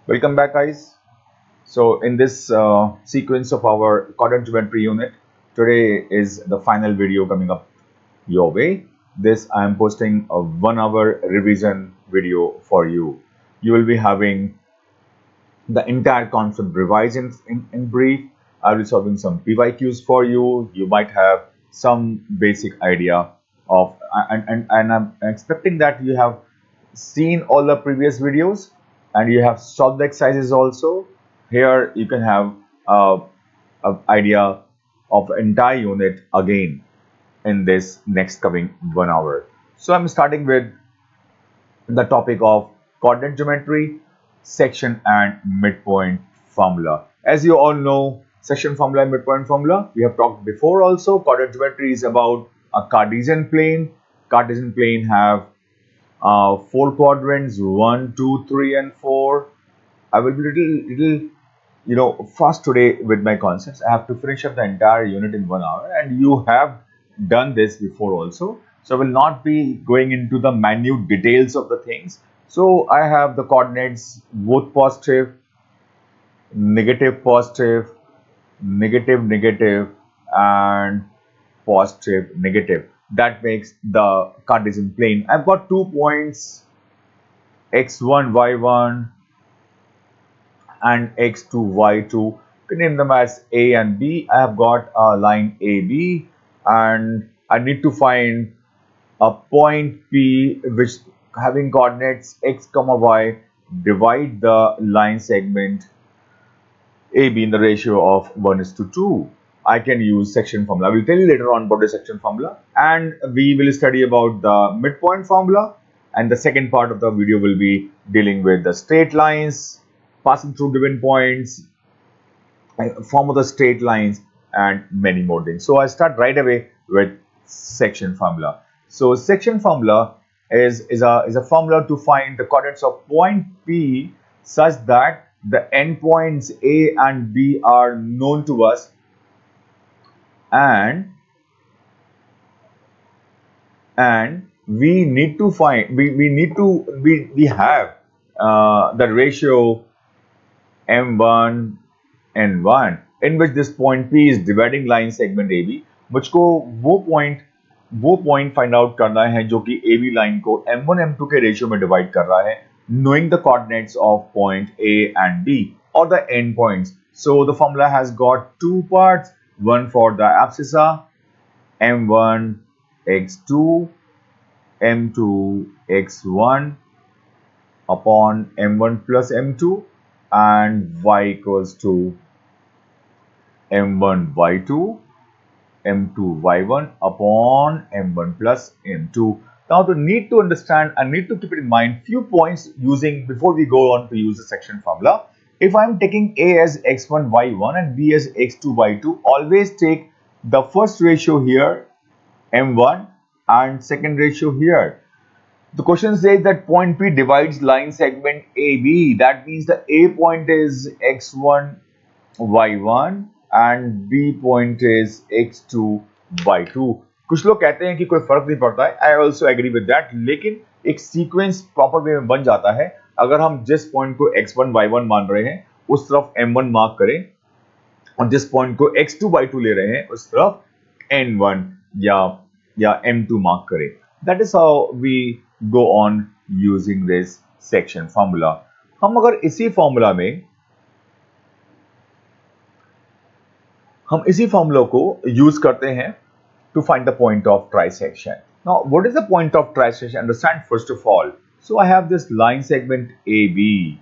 Welcome back, guys. So, in this sequence of our coordinate geometry unit, today is the final video coming up your way. This I am posting a 1 hour revision video for you. You will be having the entire concept revised in brief. I will be solving some PYQs for you. You might have some basic idea of, and I'm expecting that you have seen all the previous videos and you have solved the exercises also. Here you can have a idea of entire unit again in this next coming 1 hour. So I'm starting with the topic of coordinate geometry, section and midpoint formula. As you all know, section formula and midpoint formula, we have talked before also. Coordinate geometry is about a Cartesian plane. Cartesian plane have 4 quadrants, 1, 2, 3 and 4. I will be little fast today with my concepts. I have to finish up the entire unit in 1 hour, and you have done this before also. So I will not be going into the minute details of the things. So I have the coordinates both positive, negative, positive, negative, negative, and positive, negative. That makes the Cartesian plane. I've got 2 points x1, y1 and x2, y2. You can name them as A and B. I have got a line AB and I need to find a point P which having coordinates x comma y divide the line segment AB in the ratio of 1:2. I can use section formula. I will tell you later on about the section formula, and we will study about the midpoint formula, and the second part of the video will be dealing with the straight lines passing through given points, form of the straight lines and many more things. So I start right away with section formula. So section formula is a formula to find the coordinates of point P such that the endpoints A and B are known to us, and we need to find we have the ratio m1 n1 in which this point P is dividing line segment AB. मुझको वो point find out करना है जो कि AB line को m1 m2 के ratio में divide कर रहा है, knowing the coordinates of point A and B or the end points. So the formula has got two parts, one for the abscissa m1 x2 m2 x1 upon m1 plus m2 and y equals to m1 y2 m2 y1 upon m1 plus m2. Now the need to understand and need to keep it in mind few points using before we go on to use the section formula. If I am taking A as x1 y1 and B as x2 y2, always take the first ratio here m1 and second ratio here. The question says that point P divides line segment AB. That means the A point is x1 y1 and B point is x2 y2. कुछ लोग कहते हैं कि कोई फर्क नहीं पड़ता है. I also agree with that. लेकिन एक सीक्वेंस प्रॉपर वे में बन जाता है अगर हम जिस पॉइंट को x1 y1 मान रहे हैं उस तरफ m1 मार्क करें और जिस पॉइंट को x2 y2 ले रहे हैं उस तरफ n1 या m2 मार्क करें. That is how we go on using this section formula. हम अगर इसी फॉर्मूला को यूज करते हैं to find the point of trisection. Now, what is the point of trisection? Understand first of all. So I have this line segment AB,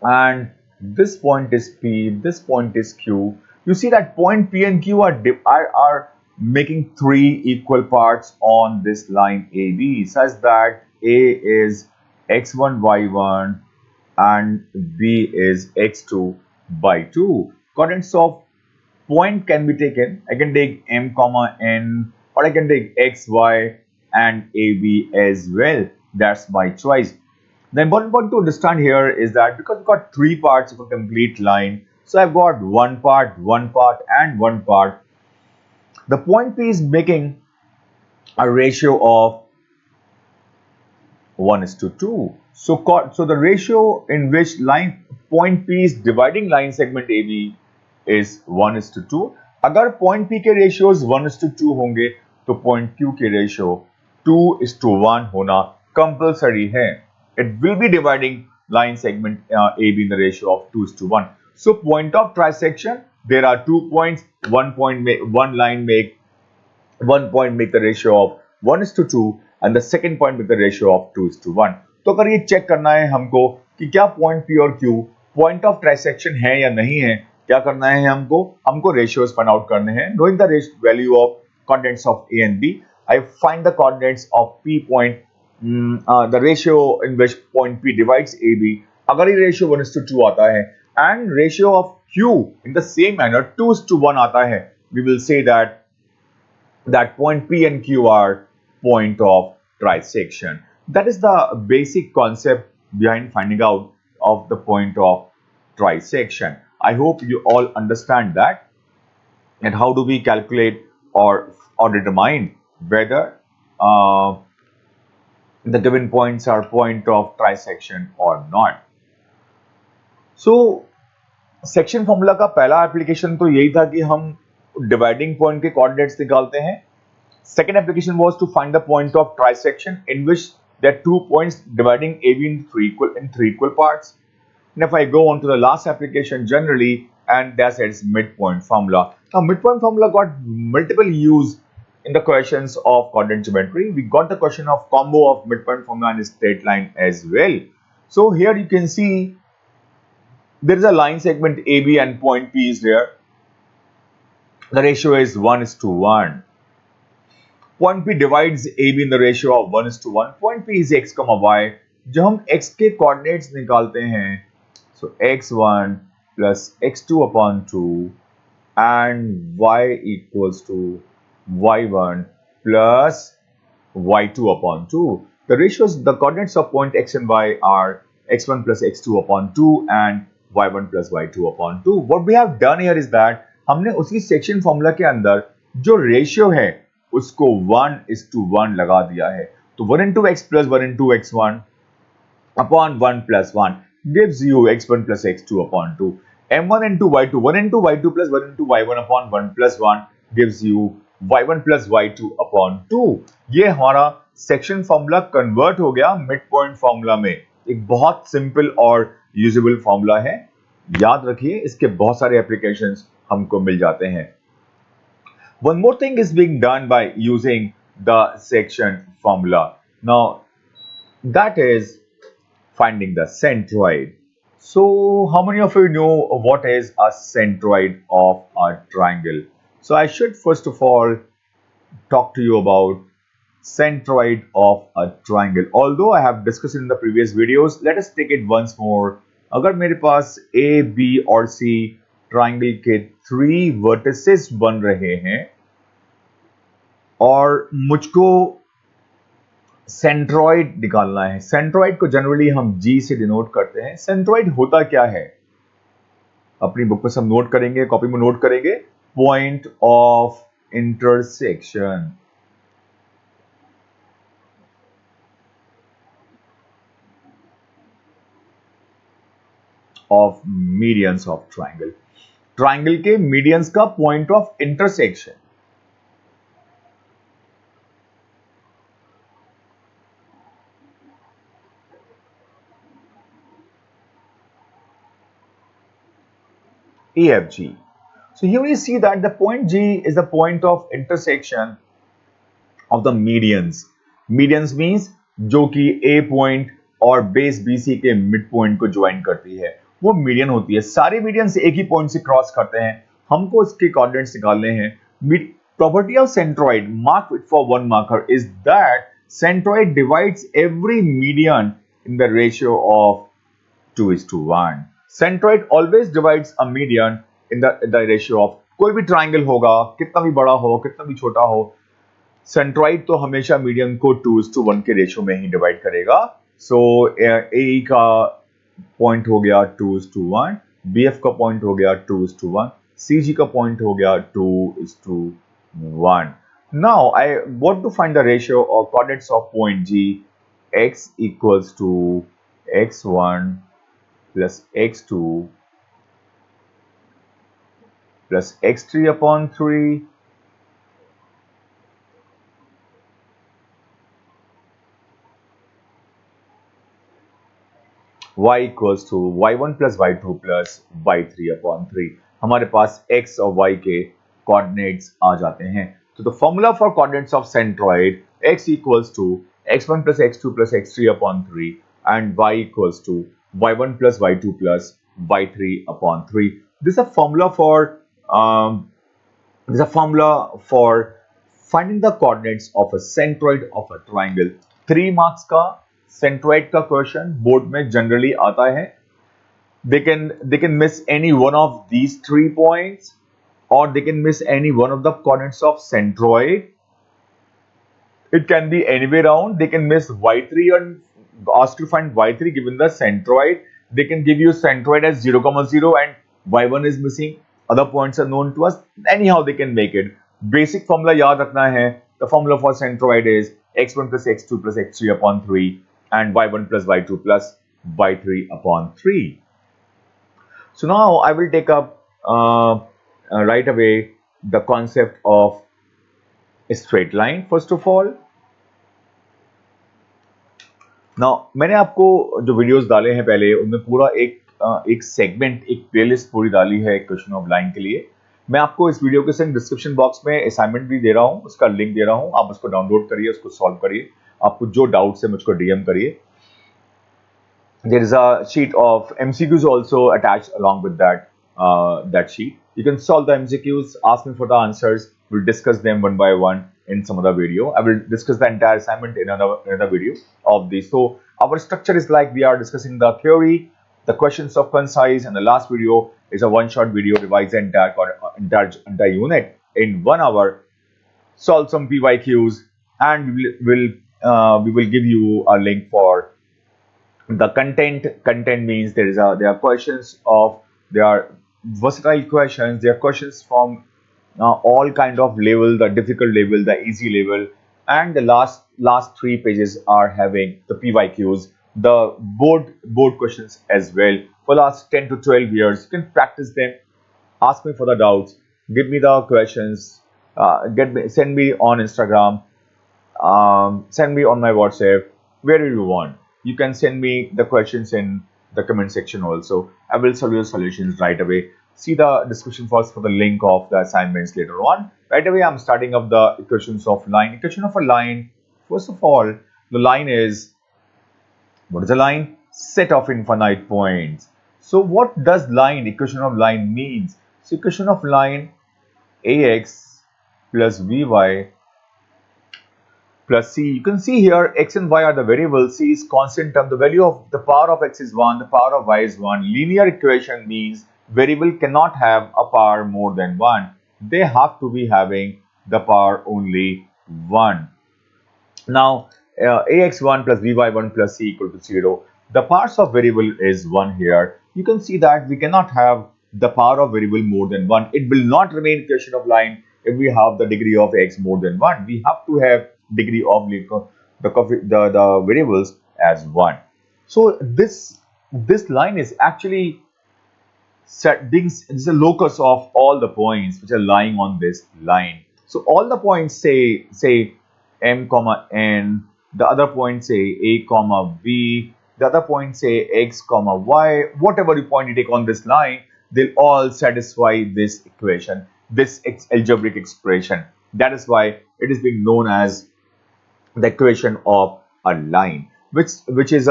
and this point is P, this point is Q. You see that point P and Q are making three equal parts on this line AB, such that A is x1 y1 and B is x2 by 2. Coordinates of point can be taken. I can take m comma n, or I can take x, y and AB as well. That's my choice. The important point to understand here is that because we've got three parts of a complete line, so I've got one part and one part. The point P is making a ratio of 1:2. So the ratio in which line point P is dividing line segment AB is 1:2. अगर point P के ratios 1:2 होंगे तो point Q के ratio 2:1 होना compulsory है. It will be dividing line segment AB in the ratio of 2:1. So point of trisection, there are 2 points. One point make the ratio of 1:2 and the second point make the ratio of 2:1. तो अगर ये check करना है हमको कि क्या point P और Q point of trisection है या नहीं है, क्या करना है हमको रेशियोज फाइंड आउट करने हैं. Knowing the value of coordinates of A and B, I find the coordinates of P point, the ratio in which point P divides AB. अगर ये रेशियो 1:2 आता है and ratio of Q in the same manner 2:1 आता है, we will say that point P and Q are point of trisection. That is the basic concept behind finding out of the point of trisection. I hope you all understand that. And how do we calculate or determine whether the given points are point of trisection or not. So section formula का पहला application तो यही था कि हम dividing point के coordinates निकालते हैं. Second application was to find the point of trisection in which there are 2 points dividing AB in three equal parts. And if I go on to the last application generally, and that's its midpoint formula. Now midpoint formula got multiple use in the questions of coordinate geometry. We got the question of combo of midpoint formula and straight line as well. So here you can see there is a line segment AB and point P is there. The ratio is 1:1. Point P divides AB in the ratio of 1:1. Point P is x, y. जब हम x के coordinates निकालते हैं, so x1 plus x2 upon 2 and y equals to y1 plus y2 upon 2. The ratios, the coordinates of point x and y are x1 plus x2 upon 2 and y1 plus y2 upon 2. What we have done here is that हमने उसी section formula के अंदर जो ratio है उसको 1:1 लगा दिया है. तो 1 into x plus 1 into x1 upon 1 plus 1 gives you x1 plus x2 upon 2. m1 into y2, 1 into y2 plus 1 into y1 upon 1 plus 1 gives you y1 plus y2 upon 2. ये हमारा सेक्शन फॉर्मूला कन्वर्ट हो गया mid point formula में. एक बहुत simple और usable formula है. याद रखिए, इसके बहुत सारे एप्लीकेशंस हमको मिल जाते हैं. One more thing is being done by using the section formula. Now, that is finding the centroid. So, how many of you know what is a centroid of a triangle? So, I should first of all talk to you about centroid of a triangle. Although I have discussed it in the previous videos, let us take it once more. अगर मेरे पास A, B और C triangle के 3 vertices बन रहे हैं और मुझको centroid निकालना है. सेंट्रॉइड को जनरली हम G से डिनोट करते हैं. सेंट्रॉइड होता क्या है? अपनी बुक में सब नोट करेंगे, कॉपी में नोट करेंगे. Point of intersection of medians of triangle. Triangle के मीडियंस का point of intersection. AFG. So here we see that the point G is the point of intersection of the medians. Medians means जो कि A point और base BC के mid point को join करती है, वो मीडियन होती है. सारे मीडियन से एक ही पॉइंट से क्रॉस करते हैं. हमको इसके कोऑर्डिनेट्स निकालने हैं. Property of centroid, mark it for one marker, is that centroid divides every median in the ratio of 2:1. Centroid always divides a median in the ratio of, कोई भी ट्राइंगल होगा, कितना भी बड़ा हो, कितना भी छोटा हो, सेंट्रॉइड तो हमेशा मीडियन को 2:1 के रेशियो में ही डिवाइड करेगा. सो ए का पॉइंट हो गया 2:1, BF का पॉइंट हो गया 2:1, CG का पॉइंट हो गया 2:1. Now I want to find the ratio of coordinates of point G x equals to x1 plus x2 plus x3 upon 3, y equals to y1 plus y2 plus y3 upon 3. हमारे पास x और y के coordinates आ जाते हैं. So the formula for coordinates of centroid, x equals to x1 plus x2 plus x3 upon 3 and y equals to y1 plus y2 plus y3 upon 3. This is a formula for um, finding the coordinates of a centroid of a triangle. 3 marks का centroid का question board में generally आता है. They can miss any one of these 3 points, or they can miss any one of the coordinates of centroid. It can be anywhere around. They can miss y3 and ask to find y3 given the centroid. They can give you centroid as 0, 0 and y1 is missing. Other points are known to us. Anyhow, they can make it. Basic formula याद रखना है. The formula for centroid is x1 plus x2 plus x3 upon 3 and y1 plus y2 plus y3 upon 3. So now I will take up right away the concept of a straight line first of all. Now मैंने आपको जो videos डाले हैं पहले उनमें पूरा एक segment, एक प्लेलिस्ट पूरी डाली है क्वेश्चन ऑफ लाइन के लिए. मैं आपको इस वीडियो के संग डिस्क्रिप्शन बॉक्स में असाइनमेंट भी दे रहा हूँ, उसका लिंक दे रहा हूँ. आप उसको डाउनलोड करिए, उसको सॉल्व करिए. आपको जो डाउट्स है मुझको डीएम करिए. There is a sheet of MCQs also attached along with that sheet. You can solve the MCQs, ask me for the answers. We'll discuss them one by one in some other video. I will discuss the entire assignment in another video of this. So our structure is like we are discussing the theory, the questions of concise, and the last video is a one-shot video, revise the entire unit in 1 hour, solve some PYQs, and we will give you a link for the content means there are questions of, there are versatile questions, there are questions from all kind of level, the difficult level, the easy level, and the last 3 pages are having the PYQs, the board questions as well for last 10 to 12 years. You can practice them, ask me for the doubts, give me the questions, send me on Instagram, send me on my WhatsApp, wherever you want. You can send me the questions in the comment section also. I will solve your solutions right away. See the description first for the link of the assignments later on. Right away, I'm starting up the equations of line. Equation of a line, first of all, the line is, what is a line? Set of infinite points. So what does line, equation of line means? So equation of line, ax plus vy plus c. You can see here x and y are the variables, c is constant term, the value of the power of x is 1, the power of y is 1. Linear equation means variable cannot have a power more than 1. They have to be having the power only 1. Now ax1 plus vy1 plus c equal to 0. The powers of variable is 1 here. You can see that we cannot have the power of variable more than 1. It will not remain equation of line if we have the degree of x more than 1. We have to have degree of the variables as 1. So this line is actually this is the locus of all the points which are lying on this line. So all the points say m comma n, the other points say a comma b, the other points say x comma y. Whatever point you take on this line, they'll all satisfy this equation, this algebraic expression. That is why it is being known as the equation of a line, which is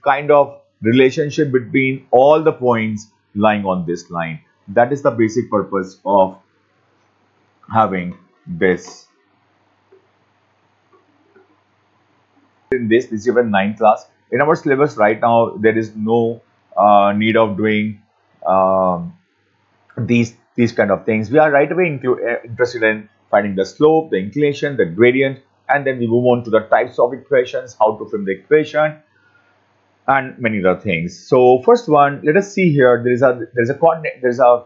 kind of relationship between all the points lying on this line. That is the basic purpose of having this. In this is even 9th class. In our syllabus right now, there is no need of doing these kind of things. We are right away interested in finding the slope, the inclination, the gradient, and then we move on to the types of equations, how to frame the equation, and many other things. So first one, let us see here. There is a coordinate. There is a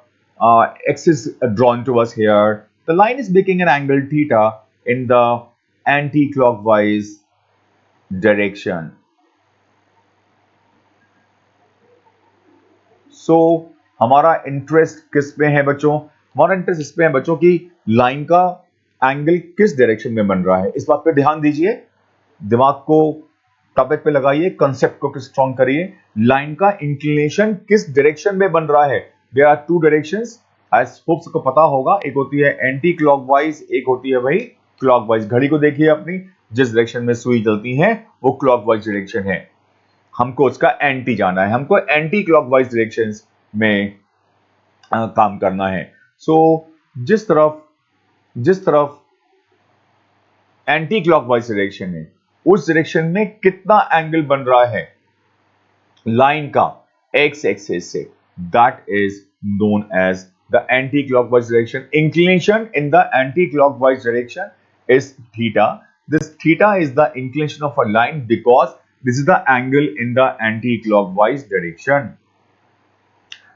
axis drawn to us here. The line is making an angle theta in the anti-clockwise direction. So हमारा interest किस में है बच्चों? हमारा interest इस पे है बच्चों की लाइन का एंगल किस डायरेक्शन में बन रहा है। इस बात पे ध्यान दीजिए, दिमाग को टॉपिक पे लगाइए, कंसेप्ट को स्ट्रॉन्ग करिए। लाइन का इंक्लिनेशन किस डायरेक्शन में बन रहा है? There are two directions, I hope सबको पता होगा। एक होती है एंटी क्लॉकवाइज, एक होती है भाई क्लॉकवाइज। घड़ी को देखिए अपनी, जिस डायरेक्शन में सुई चलती है वो क्लॉकवाइज डायरेक्शन है। हमको उसका एंटी जाना है, हमको एंटी क्लॉकवाइज डायरेक्शन में काम करना है। सो जिस तरफ एंटी क्लॉकवाइज डायरेक्शन है, उस डायरेक्शन में कितना एंगल बन रहा है लाइन का एक्स एक्सिस से, that is known as the anti clockwise direction. Inclination in the anti clockwise direction is theta. This theta is the inclination of a line because this is the angle in the anti-clockwise direction.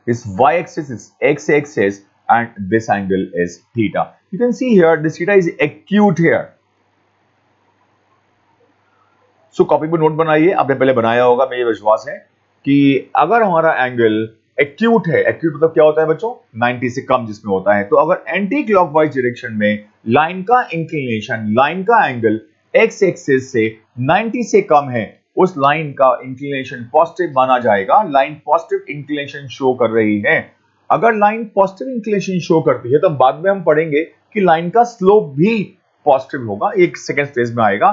This y-axis is x-axis and this angle is theta. You can see here this theta is acute here. So copy पे note बनाइए, आपने पहले बनाया होगा, मुझे विश्वास है कि अगर हमारा एंगल एक्यूट है, एक्यूट मतलब क्या होता है बच्चों? 90 से कम जिसमें होता है। तो अगर एंटी क्लॉकवाइज डायरेक्शन में लाइन का इंक्लिनेशन, लाइन का एंगल एक्स एक्सिस से 90 से कम है, उस लाइन का इंक्लिनेशन पॉजिटिव माना जाएगा। लाइन पॉजिटिव इंक्लिनेशन शो कर रही है। अगर लाइन पॉजिटिव इंक्लिनेशन शो करती है तो बाद में हम पढ़ेंगे कि लाइन का स्लोप भी पॉजिटिव होगा, एक सेकेंड स्टेज में आएगा।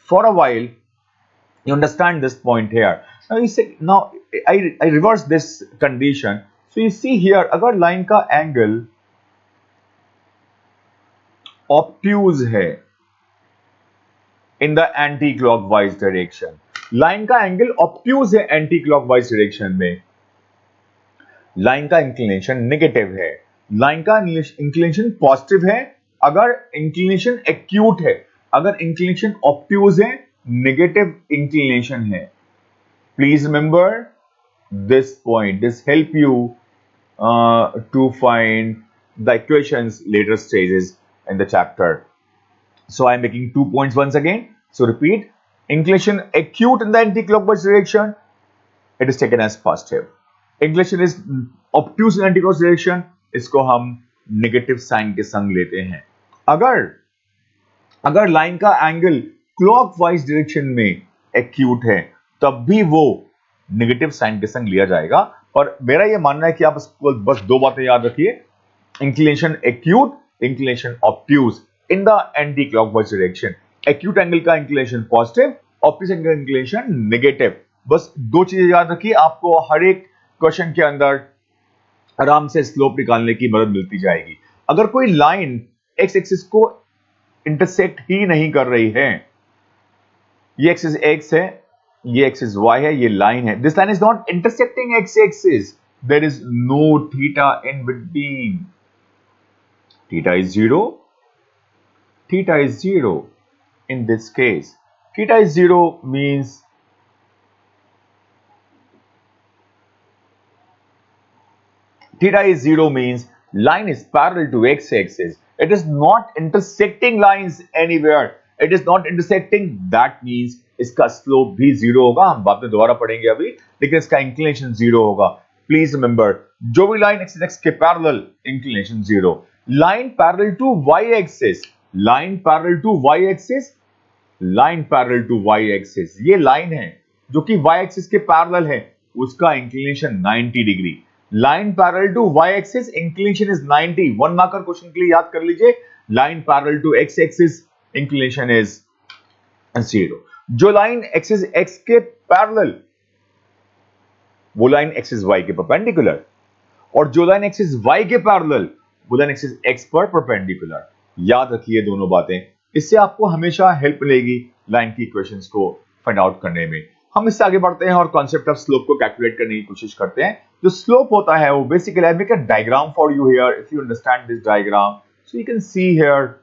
For a while you understand this point here. Now you say, now I reverse this condition. So you see here, अगर लाइन का एंगल ऑब्ट्यूज है इन the anti clockwise direction, line का angle obtuse है anti clockwise direction में, line का inclination negative है, line का inclination positive है। अगर इंक्लिनेशन एक्यूट है, अगर इंक्लिनेशन ऑब्ट्यूज है, negative inclination है। Please remember this point. This help you to find the equations later stages in the chapter. So I am making 2 points once again. So repeat: inclination acute in the anti-clockwise direction, it is taken as positive. Inclination is obtuse in anti-clockwise direction, इसको हम negative sign के संग लेते हैं। अगर line का angle clockwise direction में acute है, तब भी वो नेगेटिव साइन के संग लिया जाएगा। और मेरा ये मानना है कि आप बस दो बातें याद रखिए: inclination acute, inclination obtuse in the anti clockwise direction. Acute angle का इंक्लिनेशन पॉजिटिव, ऑब्ट्यूज एंगल का इंक्लिनेशन नेगेटिव। बस दो चीजें याद रखिए, आपको हर एक क्वेश्चन के अंदर आराम से स्लोप निकालने की मदद मिलती जाएगी। अगर कोई लाइन एक्स एक्सिस को इंटरसेक्ट ही नहीं कर रही है, ये एक्सिस एक्स है, ये एक्सिस वाई है, ये लाइन है, this line is not intersecting x axis, there is no theta in between, theta is zero, theta is zero in this case. Theta is 0 means line is parallel to x-axis. It is not intersecting lines anywhere. It is not intersecting. That means इसका slope भी 0 होगा। हम बाद में दोबारा पढ़ेंगे अभी, लेकिन इसका इंक्लिनेशन 0 होगा। प्लीज रिमेंबर, जो भी लाइन एक्सिस एक्स के parallel, inclination 0। Line parallel to y axis, line parallel to y axis, line parallel to y axis, ये लाइन है जो कि वाई एक्सिस के पैरेलल है, उसका inclination 90 degree. Line parallel to y axis, inclination is 90। 1 marker question के लिए याद कर लीजिए, line parallel to x axis, inclination is 0। जो लाइन एक्सिस एक्स के पैरेलल, वो लाइन एक्सिस वाई के परपेंडिकुलर, और जो लाइन एक्सिस वाई के पैरेलल, वो लाइन एक्सिस एक्स पर परपेंडिकुलर। याद रखिए दोनों बातें, इससे आपको हमेशा हेल्प मिलेगी लाइन की इक्वेशंस को फाइंड आउट करने में। हम इससे आगे बढ़ते हैं और कॉन्सेप्ट ऑफ स्लोप को कैलकुलेट करने की कोशिश करते हैं। जो स्लोप होता है वो basically, I make a diagram for you here, if you understand this diagram, so you can see here,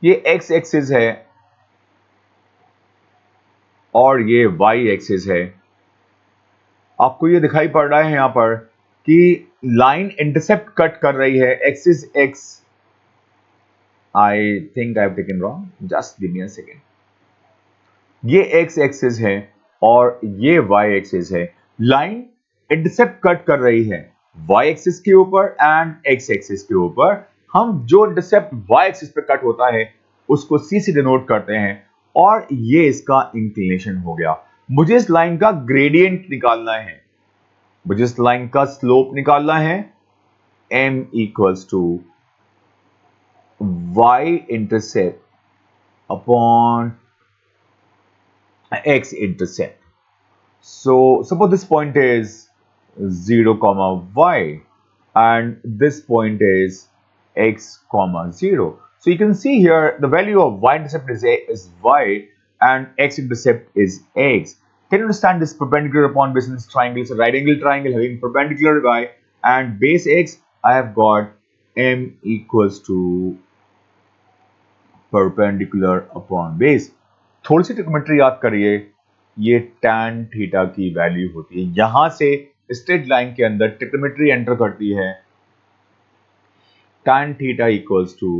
ये एक्स एक्सिस है और ये वाई एक्सिस है। आपको ये दिखाई पड़ रहा है यहां पर कि लाइन इंटरसेप्ट कट कर रही है axis x, I think I have taken wrong, just give me a second. ये एक्स एक्सिस है और ये वाई एक्सिस है। लाइन इंटरसेप्ट कट कर रही है वाई एक्सिस के ऊपर एंड एक्स एक्सिस के ऊपर। हम जो इंटरसेप्ट वाई एक्सिस पे कट होता है उसको सी से डिनोट करते हैं और ये इसका इंक्लिनेशन हो गया। मुझे इस लाइन का ग्रेडियंट निकालना है, मुझे इस लाइन का स्लोप निकालना है। m equals to y intercept upon x intercept. So suppose this point is 0 comma y and this point is x comma 0. So you can see here the value of y intercept is y and x intercept is x. Can you understand this perpendicular upon base in this triangle? It's a right angle triangle having perpendicular y and base x. I have got m equals to perpendicular upon base. थोड़ी सी trigonometry याद करिए, ये tan theta की value होती है। यहां से straight line के अंदर ट्रिग्नोमेट्री एंटर करती है। tan theta equals to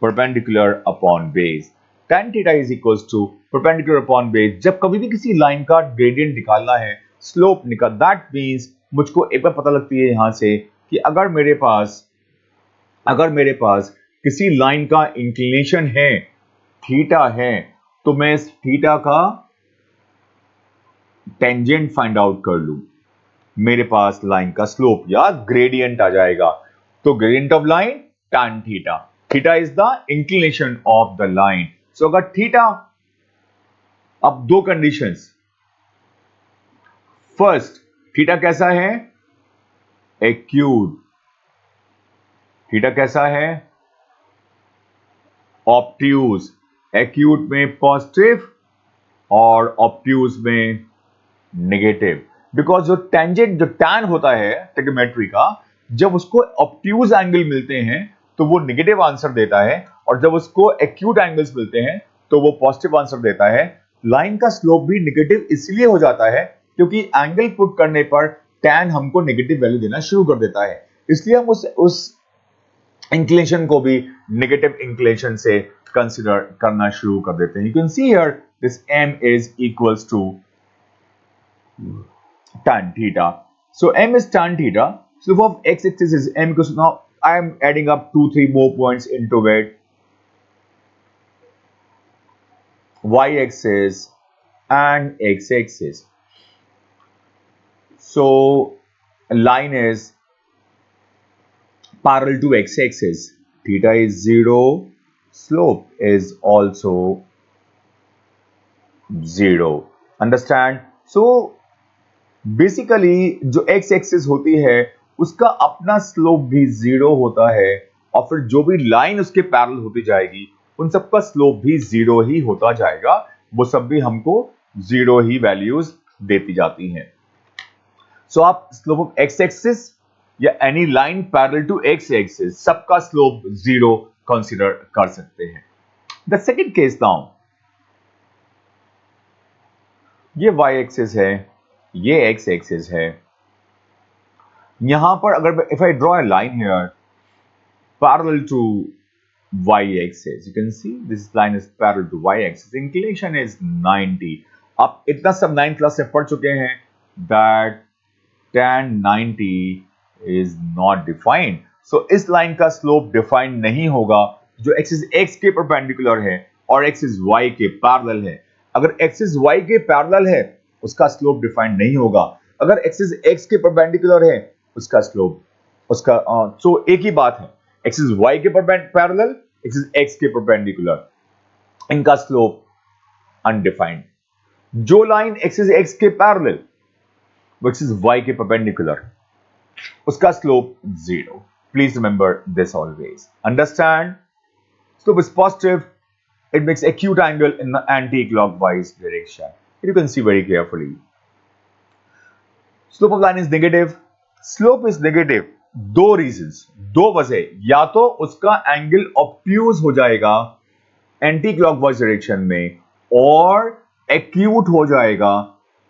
perpendicular upon base. tan theta is equals to perpendicular upon base. जब कभी भी किसी लाइन का ग्रेडियंट निकालना है, स्लोप निकाल, दैट मींस मुझको एक बार पता लगती है यहां से कि अगर मेरे पास किसी लाइन का इंक्लिनेशन है, थीटा है, तो मैं इस थीटा का टेंजेंट फाइंड आउट कर लूं, मेरे पास लाइन का स्लोप या ग्रेडियंट आ जाएगा। तो gradient of line tan theta, theta is the inclination of the line. So अगर थीटा, अब दो कंडीशंस, फर्स्ट थीटा कैसा है, एक्यूट, थीटा कैसा है, ऑब्ट्यूज। एक्यूट में पॉजिटिव और ऑब्ट्यूज में नेगेटिव। बिकॉज जो टेंजेंट, जो tan होता है ट्रिग्नोमेट्री का, जब उसको ऑब्ट्यूज एंगल मिलते हैं तो वो नेगेटिव आंसर देता है और जब उसको एक्यूट एंगल्स मिलते हैं तो वो पॉजिटिव आंसर देता है। लाइन का स्लोप भी नेगेटिव इसलिए हो जाता है क्योंकि एंगल पुट करने पर tan हमको नेगेटिव वैल्यू देना शुरू कर देता है, इसलिए हम उस इंक्लिनेशन को भी नेगेटिव इंक्लिनेशन से कंसीडर करना शुरू कर देते हैं। You can see here this m is equals to tan theta. So m is tan theta. Slope of x-axis is m. Because now I am adding up 2-3 more points into it. Y-axis and x-axis. So line is parallel to x-axis. Theta is 0. Slope is also 0. Understand? So basically जो x axis होती है उसका अपना slope भी 0 होता है और फिर जो भी लाइन उसके पैरेलल होती जाएगी उन सबका स्लोप भी 0 ही होता जाएगा। वो सब भी हमको 0 ही वैल्यूज देती जाती हैं। सो आप स्लोप ऑफ एक्स एक्सिस या any line parallel to x axis सबका स्लोप 0 कंसीडर कर सकते हैं। द सेकेंड केस नाउ, ये वाई एक्सिस है, ये एक्स एक्सिस है। यहां पर अगर if I draw a line here parallel to y axis, you can see this line is parallel to y axis, inclination is 90। अब इतना सब 9th क्लास से पढ़ चुके हैं that tan 90 is not defined. So इस लाइन का slope defined नहीं होगा जो एक्सिस एक्स के परपेंडिकुलर है और एक्सिस वाई के पैरेलल है। अगर एक्सिस वाई के पैरेलल है उसका स्लोप डिफाइंड नहीं होगा, अगर एक्सिस एक्स के परपेंडिकुलर है उसका स्लोप, उसका सो एक ही बात है, एक्सिस वाई के पैरेलल, एक्सिस एक्स के परपेंडिकुलर, इनका स्लोप अनडिफाइंड। जो लाइन एक्सिस एक्स के पैरेलल, एक्सिस वाई के परपेंडिकुलर, उसका slope 0। Please remember this always. Understand? Slope is positive, it makes acute angle in the anti-clockwise direction. You can see very carefully. Slope of line is negative. Slope is negative. दो reasons, दो वजह, या तो उसका angle obtuse हो जाएगा anti clockwise direction में और एक्यूट हो जाएगा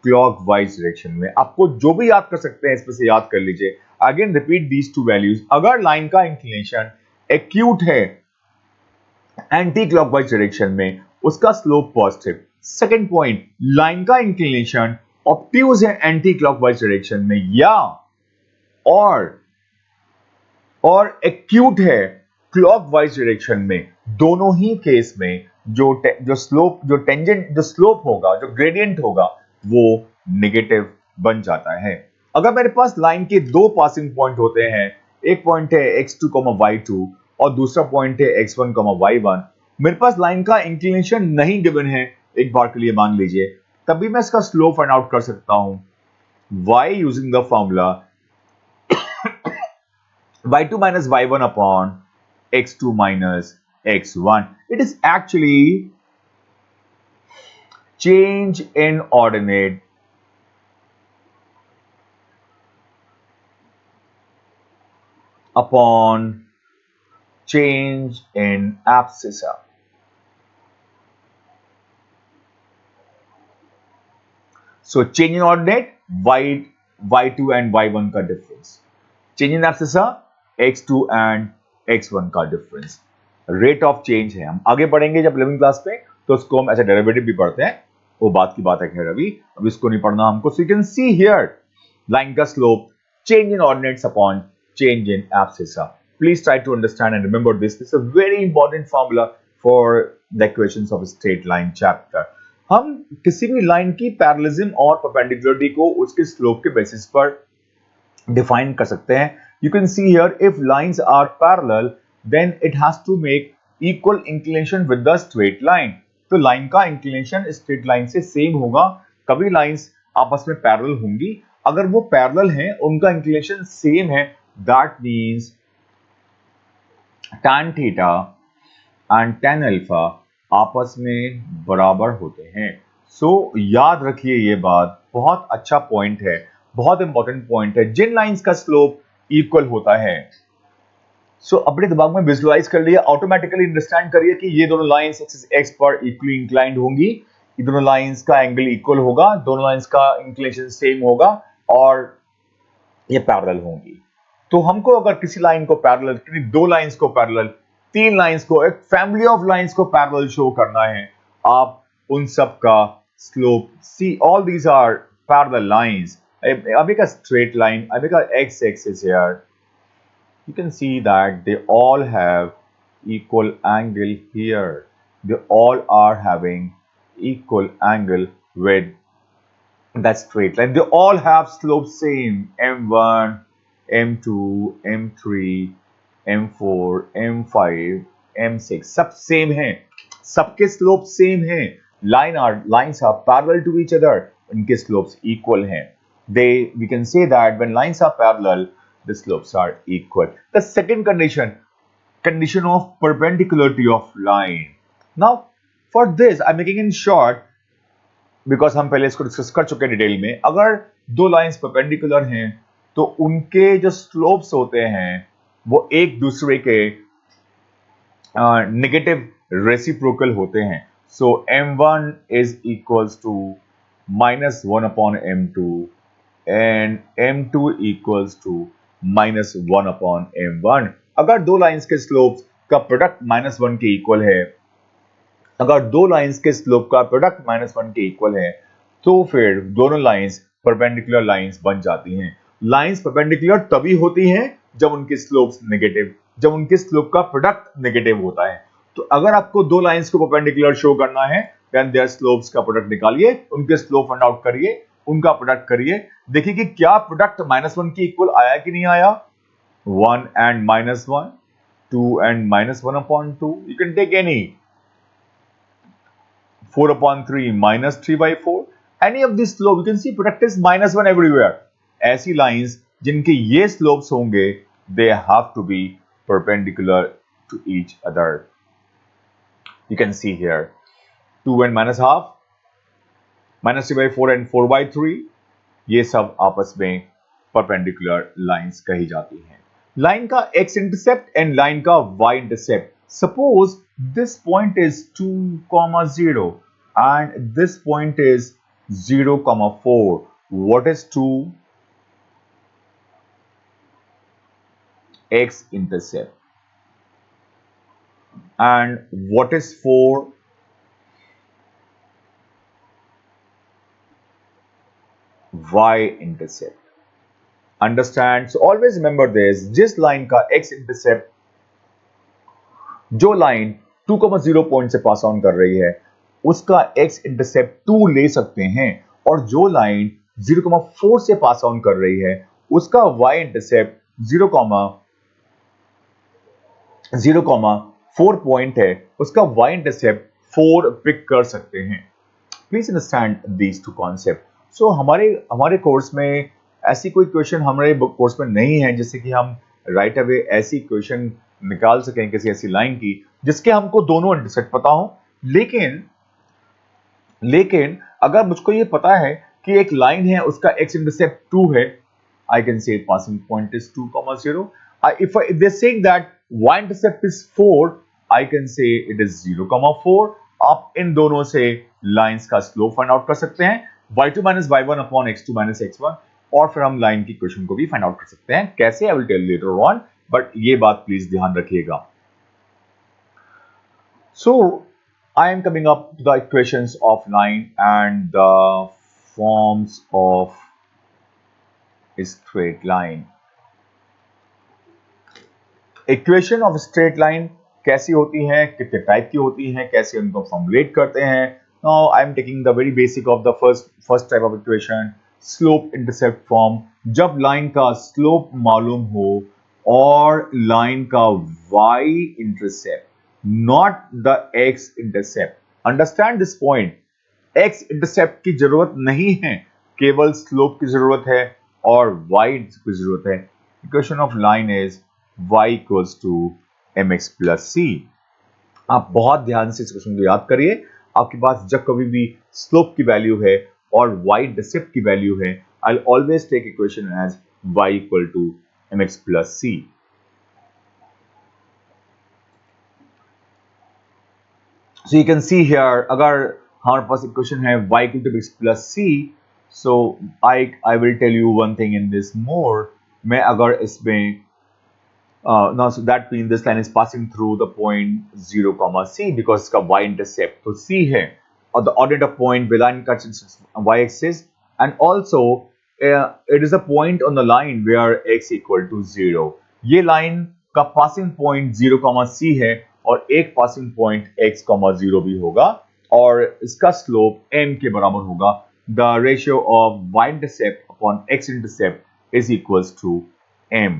क्लॉकवाइज डायरेक्शन में। आपको जो भी याद कर सकते हैं इसमें से याद कर लीजिए। Again repeat these two values. अगर लाइन का इंक्लिनेशन एक्यूट है एंटी क्लॉकवाइज डायरेक्शन में, उसका slope positive. Second point, line का इंक्लिनेशन ऑब्ट्यूज है एंटी क्लॉकवाइज डायरेक्शन में, या और एक्यूट है क्लॉकवाइज डायरेक्शन में, दोनों ही केस में जो स्लोप होगा, जो ग्रेडियंट होगा, वो नेगेटिव बन जाता है। अगर मेरे पास लाइन के दो पासिंग पॉइंट होते हैं, एक पॉइंट है x2, y2 और दूसरा पॉइंट है x1, y1, मेरे पास लाइन का इंक्लिनेशन नहीं गिवन है, एक बार के लिए मान लीजिए, तभी मैं इसका स्लोप फाइंड आउट कर सकता हूं y using the formula y2 minus y1 upon x2 minus x1. It is actually change in ordinate upon change in abscissa. So change in ordinate y2 and y1 का difference. Change in abscissa x2 and x1 का difference. Rate of change है। हम आगे पढ़ेंगे जब 11वीं class पे, तो उसको हम ऐसे डेरिवेटिव भी पढ़ते हैं, वो बात की बात है खैर, अभी इसको नहीं पढ़ना हमको। So you can see here line का slope change in ordinates upon change in abscissa. Please try to understand and remember this is a very important formula for the equations of straight line chapter. हम किसी भी line की parallelism और perpendicularity को उसके slope के basis पर define कर सकते हैं। You can see here, if lines are parallel, then it has to make equal inclination with the straight line. तो लाइन का इंक्लिनेशन स्ट्रेट लाइन से सेम होगा। कभी लाइंस आपस में पैरेलल होंगी, अगर वो पैरेलल हैं, उनका इंक्लिनेशन सेम है, that means tan theta and tan alpha आपस में बराबर होते हैं। सो याद रखिए, ये बात बहुत अच्छा पॉइंट है, बहुत इंपॉर्टेंट पॉइंट है। जिन लाइंस का स्लोप इक्वल होता है, सो अपने दिमाग में विजुअलाइज कर लिया, ऑटोमेटिकली अंडरस्टैंड करिए कि ये दोनों लाइंस एक्सिस एक्स पर इक्वली इंक्लाइंड होंगी, ये दोनों लाइंस का एंगल इक्वल होगा, दोनों लाइंस का इंक्लिनेशन सेम होगा और ये पैरेलल होंगी। तो हमको अगर किसी लाइन को पैरेलल, किसी दो लाइंस को पैरेलल, तीन लाइंस को, एक फैमिली ऑफ लाइंस को पैरेलल शो करना है, आप उन सब का slope, see all these are parallel lines. I make a straight line, I make a x-axis here. You can see that they all have equal angle here. They all are having equal angle with that straight line. They all have slope same, m1, m2, m3, m4, m5, m6, सब same हैं, सबके slope same हैं। Lines are parallel to each other, उनके slopes equal हैं। We can say that when lines are parallel, the slopes are equal. The second condition of perpendicularity of line. Now, for this, I'm making in short because हम पहले इसको discuss कर चुके हैं detail में। अगर दो लाइंस परपेंडिकुलर हैं, तो उनके जो स्लोप्स होते हैं वो एक दूसरे के नेगेटिव रेसिप्रोकल होते हैं। So m1 is equals to -1 upon m2 and m2 equals to -1 upon m1। अगर दो लाइंस के स्लोप का प्रोडक्ट -1 के इक्वल है, अगर दो लाइंस के स्लोप का प्रोडक्ट -1 के इक्वल है, तो फिर दोनों लाइंस परपेंडिकुलर लाइंस बन जाती हैं। लाइंस परपेंडिकुलर तभी होती हैं जब उनके स्लोप्स नेगेटिव, जब उनके स्लोप का प्रोडक्ट नेगेटिव होता है। तो अगर आपको दो लाइंस को परपेंडिकुलर शो करना है, देन देयर स्लोप्स का प्रोडक्ट निकालिए, उनके स्लोप फाइंड आउट करिए, उनका प्रोडक्ट करिए, देखिए कि क्या प्रोडक्ट -1 के इक्वल आया कि नहीं आया। 1 and -1, 2 and -1 upon 2, you can take any, 4 upon 3 -3/4, any of these slope, you can see product is -1 everywhere। ऐसी लाइंस जिनके ये स्लोप्स होंगे, they have to be perpendicular to each other। You can see here 2 and -half, -3/4 and 4/3, ये सब आपस में perpendicular lines कही जाती हैं। लाइन का x इंटरसेप्ट एंड लाइन का y intercept, suppose this point is 2, 0 and this point is 0,4. What is 2? X intercept. And what is 4? Y intercept. Understand? So always remember this. जिस line का x intercept, जो line 2,0 point से pass on कर रही है, उसका x intercept 2 ले सकते हैं, और जो लाइन 0,4 से पास ऑन कर रही है, उसका y इंटरसेप्ट 0,4 पॉइंट है, उसका y इंटरसेप्ट 4 पिक कर सकते हैं. Please understand these two concept. So हमारे कोर्स में ऐसी कोई क्वेश्चन हमारे कोर्स में नहीं है जिससे कि हम राइट अवे ऐसी क्वेश्चन निकाल सकें किसी ऐसी लाइन की जिसके हमको दोनों इंटरसेप्ट पता हो. लेकिन अगर मुझको ये पता है कि एक लाइन है, उसका x इंटरसेप्ट 2 है, I can say passing point is 2,0. If they're saying that y intercept is 4, I can say it is 0,4. आप इन दोनों से लाइंस का स्लोप फाइंड आउट कर सकते हैं, y2 minus y1 upon x2 minus x1, और फिर हम लाइन की क्वेश्चन को भी फाइंड आउट कर सकते हैं. कैसे, I will tell later on, but ये बात प्लीज ध्यान रखिएगा. So I am coming up to the equations of line and the forms of a straight line. Equation of straight line कैसी होती हैं, कितने टाइप की होती हैं, कैसे उनको फॉर्मुलेट करते हैं. Now I am taking the very basic of the first type of equation, slope intercept form. जब लाइन का स्लोप मालूम हो और लाइन का y intercept, not the x intercept. Understand this point. x intercept की जरूरत नहीं है, केवल स्लोप की जरूरत है और y की जरूरत है. Equation of line is y equals to mx plus c. आप बहुत ध्यान से इस क्वेश्चन को याद करिए. आपके पास जब कभी भी स्लोप की वैल्यू है और y इंटरसेप्ट की वैल्यू है, I will always take equation as y equal to mx plus c. So you can see here, अगर हमारे पास इक्वेशन है y equal to x plus c, so I will tell you one thing in this more. मैं अगर इसमें now so that means this line is passing through the point 0, c, because इसका y intercept तो c है, और the ordinate of point where line cuts its y axis, and also it is a point on the line where x equal to 0. ये line का passing point 0, c है, और एक passing point x, 0 भी होगा, और इसका स्लोप m के बराबर होगा. The ratio of y intercept upon x intercept is equals to m.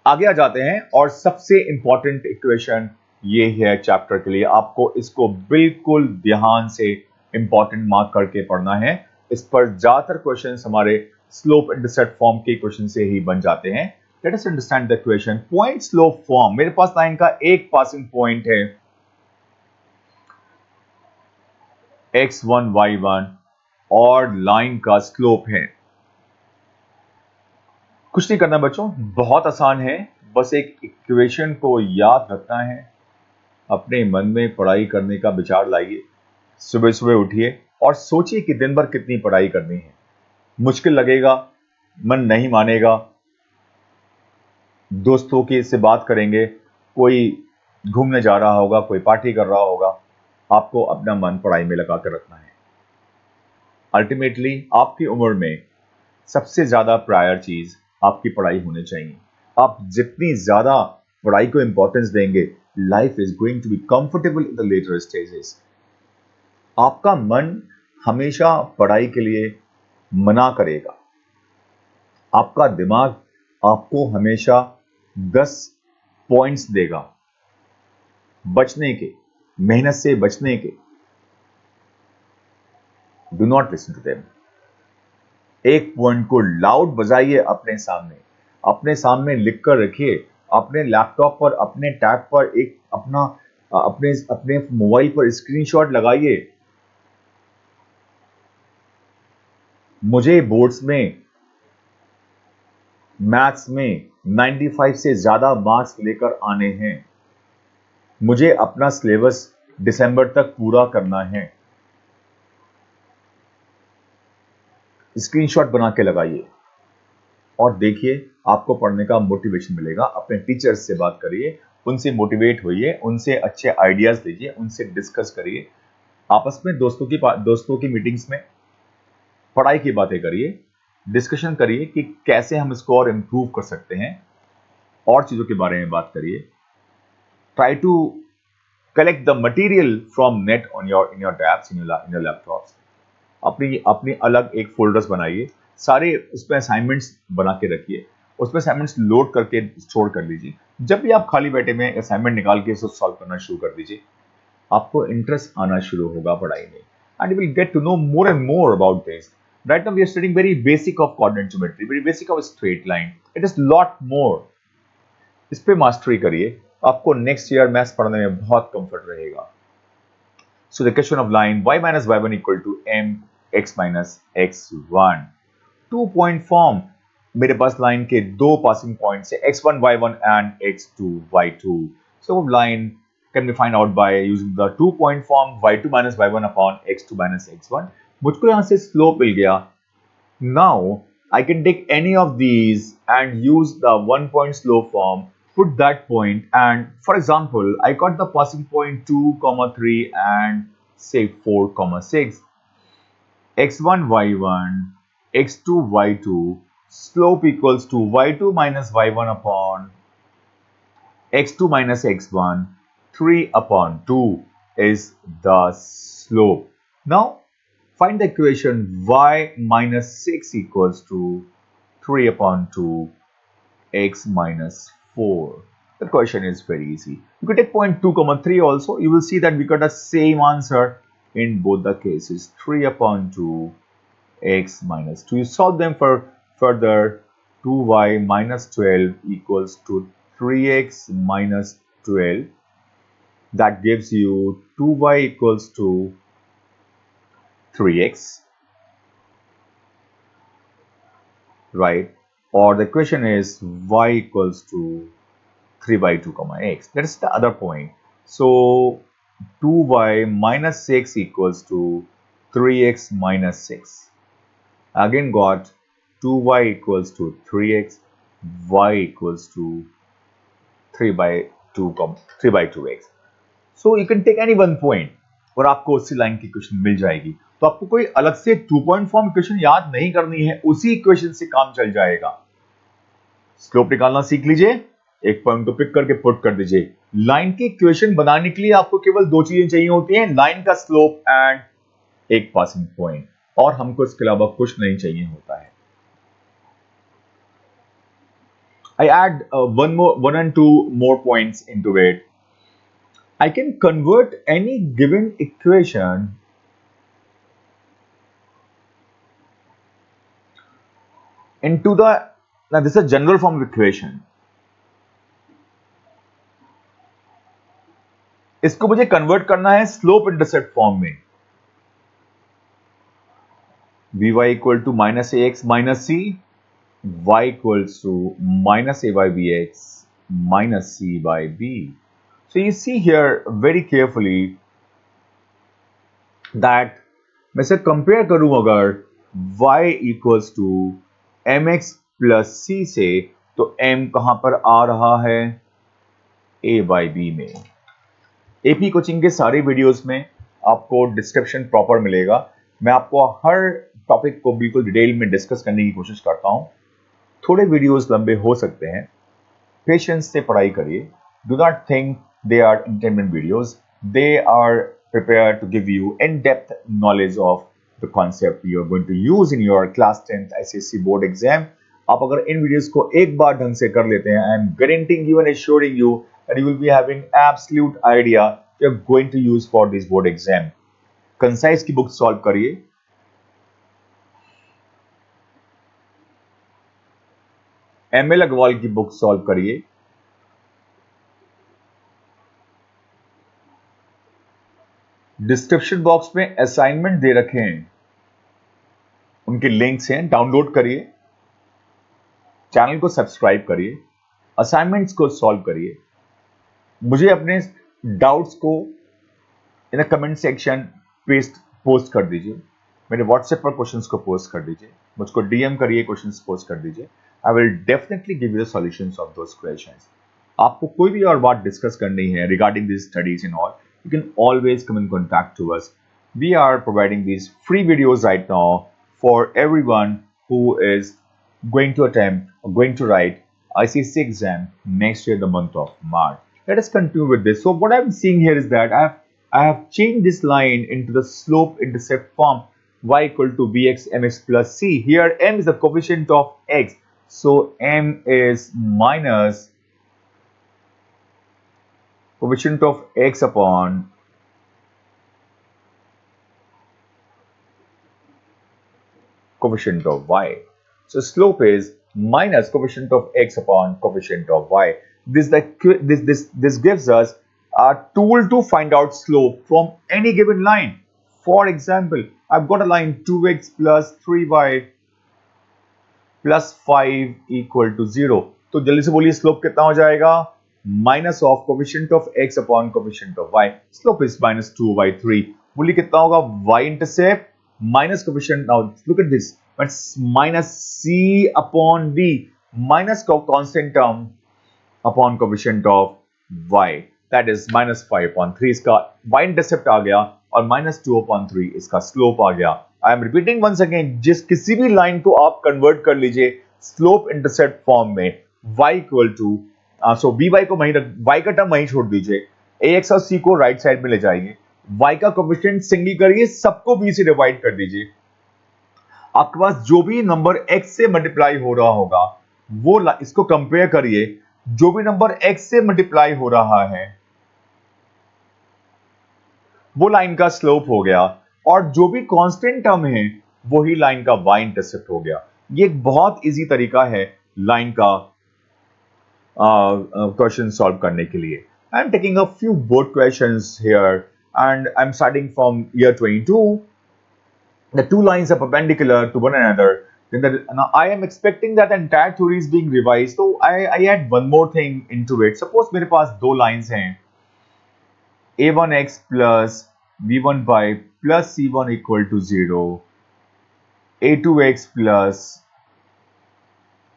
आगे आ जाते हैं, और सबसे इंपॉर्टेंट इक्वेशन ये है चैप्टर के लिए. आपको इसको बिल्कुल ध्यान से इंपॉर्टेंट मार्क करके पढ़ना है. इस पर ज्यादातर क्वेश्चंस हमारे स्लोप इंटरसेप्ट फॉर्म के क्वेश्चन से ही बन जाते हैं. Let us understand the equation. Point slope form. मेरे पास लाइन का एक पासिंग पॉइंट है x1 y1, और लाइन का स्लोप है. कुछ नहीं करना बच्चों, बहुत आसान है. बस एक इक्वेशन को याद रखना है, अपने मन में पढ़ाई करने का विचार लाइए. सुबह सुबह उठिए और सोचिए कि दिन भर कितनी पढ़ाई करनी है. मुश्किल लगेगा, मन नहीं मानेगा, दोस्तों की से बात करेंगे, कोई घूमने जा रहा होगा, कोई पार्टी कर रहा होगा, आपको अपना मन पढ़ाई में लगा कर रखना है. अल्टीमेटली आपकी उम्र में सबसे ज्यादा प्रायर चीज आपकी पढ़ाई होनी चाहिए. आप जितनी ज्यादा पढ़ाई को इंपॉर्टेंस देंगे, life is going to be comfortable in the later stages. आपका मन हमेशा पढ़ाई के लिए मना करेगा. आपका दिमाग आपको हमेशा 10 पॉइंट्स देगा बचने के, मेहनत से बचने के. Do not listen to them. एक पॉइंट को लाउड बजाइए अपने सामने लिख कर रखिए, अपने लैपटॉप पर, अपने टैब पर, एक अपने मोबाइल पर स्क्रीनशॉट लगाइए. मुझे बोर्ड्स में मैथ्स में 95 से ज्यादा मार्क्स लेकर आने हैं. मुझे अपना सिलेबस दिसंबर तक पूरा करना है. स्क्रीनशॉट बना के लगाइए और देखिए आपको पढ़ने का मोटिवेशन मिलेगा। अपने टीचर्स से बात करिए, उनसे मोटिवेट होइए, उनसे अच्छे आइडियाज लीजिए, उनसे डिस्कस करिए, आपस में दोस्तों की मीटिंग्स में पढ़ाई की बातें करिए, डिस्कशन करिए कि कैसे हम इसको और इम्प्रूव कर सकते हैं, और चीज़ों के बारे में बात करिए। Try to collect the material from net on your in your tabs in your laptops. अपनी अपनी अलग एक फोल्डर्स बनाइए, सारे उसमें असाइनमेंट्स बना के रखिए, उसमें असाइनमेंट्स लोड करके स्टोर कर लीजिए। जब भी आप खाली बैठे में असाइनमेंट निकाल के इसको सॉल्व करना शुरू कर दीजिए, आपको इंटरेस्ट आना शुरू होगा पढ़ाई में, and you will get to know more and more about this. Right now we are studying very basic of coordinate geometry, very basic of straight line, it is lot more. इस पे mastery करिए, आपको next year maths पढ़ने में बहुत comfort रहेगा। So the question of line y minus y1 equal to mx minus x1, 2 point form। मेरे पास लाइन के दो पासिंग पॉइंट्स है x1 y1 and x2 y2। So line can be find out by using the 2 point form y2 minus y1 upon x2 minus x1। मुझको यहाँ से slope मिल गया। Now I can take any of these and use the 1 point slope form, put that point, and for example I got the passing point 2, 3 and say 4, 6, x1 y1 x2 y2, slope equals to y2 minus y1 upon x2 minus x1, 3 upon 2 is the slope. Now find the equation y minus 6 equals to 3 upon 2 x minus 4. The question is very easy. You could take point 2, 3 also. You will see that we got the same answer in both the cases. 3 upon 2 x minus 2. You solve them for further. 2y minus 12 equals to 3x minus 12. That gives you 2y equals to 3x. Right? Or the question is y equals to 3 by 2 comma x. That is the other point. So 2y minus 6 equals to 3x minus 6. Again got 2y equals to 3x, y equals to 3 by 2x. So you can take any one point और आपको उसी line की equation मिल जाएगी। तो आपको कोई अलग से 2 point फॉर्म इक्वेशन याद नहीं करनी है, उसी इक्वेशन से काम चल जाएगा। स्लोप निकालना सीख लीजिए, एक पॉइंट को पिक करके पुट कर दीजिए। लाइन की इक्वेशन बनाने के लिए आपको केवल दो चीजें चाहिए होती हैं, लाइन का स्लोप एंड एक पासिंग पॉइंट, और हमको इसके अलावा कुछ नहीं चाहिए होता है। I add one and two more points into it. I can convert any given equation into the, now this is a general form of equation. इसको मुझे कन्वर्ट करना है स्लोप इंटरसेप्ट फॉर्म में। vy equal to minus ax minus c, y equals to minus a by bx minus c by b. So you see here very carefully that मैं से compare करूं अगर y equals to mx plus c से, तो m कहां पर आ रहा है, a by b में। एपी कोचिंग के सारे वीडियोस में आपको डिस्क्रिप्शन प्रॉपर मिलेगा। मैं आपको हर टॉपिक को बिल्कुल डिटेल में डिस्कस करने की कोशिश करता हूं। थोड़े वीडियोस लंबे हो सकते हैं, पेशेंस से पढ़ाई करिए। Do not think they are entertainment videos, they are prepared to give you in-depth knowledge of the concept you are going to use in your class 10th ICSE board exam। आप अगर इन videos को एक बार ढंग से कर लेते हैं, I am guaranteeing you and assuring you that you will be having absolute idea you are going to use for this board exam। Concise की बुक सॉल्व करिए, एमएल अग्रवाल की बुक सॉल्व करिए, डिस्क्रिप्शन बॉक्स में assignment दे रखे हैं, उनके links हैं, download करिए, चैनल को सब्सक्राइब करिए, असाइनमेंट्स को सॉल्व करिए। मुझे अपने डाउट्स को इन कमेंट सेक्शन पोस्ट कर दीजिए, मेरे व्हाट्सएप पर क्वेश्चंस को पोस्ट कर दीजिए। मुझको DM करिए, क्वेश्चन पोज कर दीजिए. I will definitely give you the solutions of those questions. आपको कोई भी और बात डिस्कस करनी है regarding this studies in all, you can always come in contact to us. We are providing these free videos right now for everyone who is going to attempt or going to write ICSE exam next year, the month of March. Let us continue with this. So what I'm seeing here is that I have changed this line into the slope intercept form, y equal to bx mx plus c. Here m is the coefficient of x. So m is minus coefficient of x upon coefficient of y. So slope is minus coefficient of x upon coefficient of y. This gives us a tool to find out slope from any given line. For example, I've got a line 2x plus 3y plus 5 equal to 0. तो जल्दी से बोलिए slope कितना हो जाएगा? Minus of coefficient of x upon coefficient of y. Slope is minus 2/3. बोलिए कितना होगा? y intercept minus coefficient. Now look at this. It's minus c upon v, minus constant term upon coefficient of y. That is minus 5/3. इसका y intercept आ गया और minus 2/3 इसका slope आ गया. I am repeating once again, जिस किसी भी लाइन को आप कन्वर्ट कर लीजिए स्लोप इंटरसेप्ट फॉर्म में, y equal to so by को वहीं y का टर्म वहीं छोड़ दीजिए, ax और c को राइट साइड में ले जाइए, y का कोफिशिएंट सिंगल करिए, सबको b से डिवाइड कर दीजिए. आपके पास जो भी नंबर x से मल्टीप्लाई हो रहा होगा वो इसको कंपेयर करिए, जो भी नंबर x से मल्टीप्लाई हो रहा है वो लाइन का स्लोप हो गया, और जो भी कांस्टेंट टर्म है वही लाइन का y इंटरसेप्ट हो गया. ये एक बहुत इजी तरीका है लाइन का क्वेश्चन सॉल्व करने के लिए. आई am taking a few board questions here and I'm starting from year 22. The two lines are perpendicular to one another. Now I am expecting that the entire theory is being revised. So I add one more thing into it. Suppose मेरे पास दो lines हैं, a1x plus b1y plus c1 equal to 0, a2x plus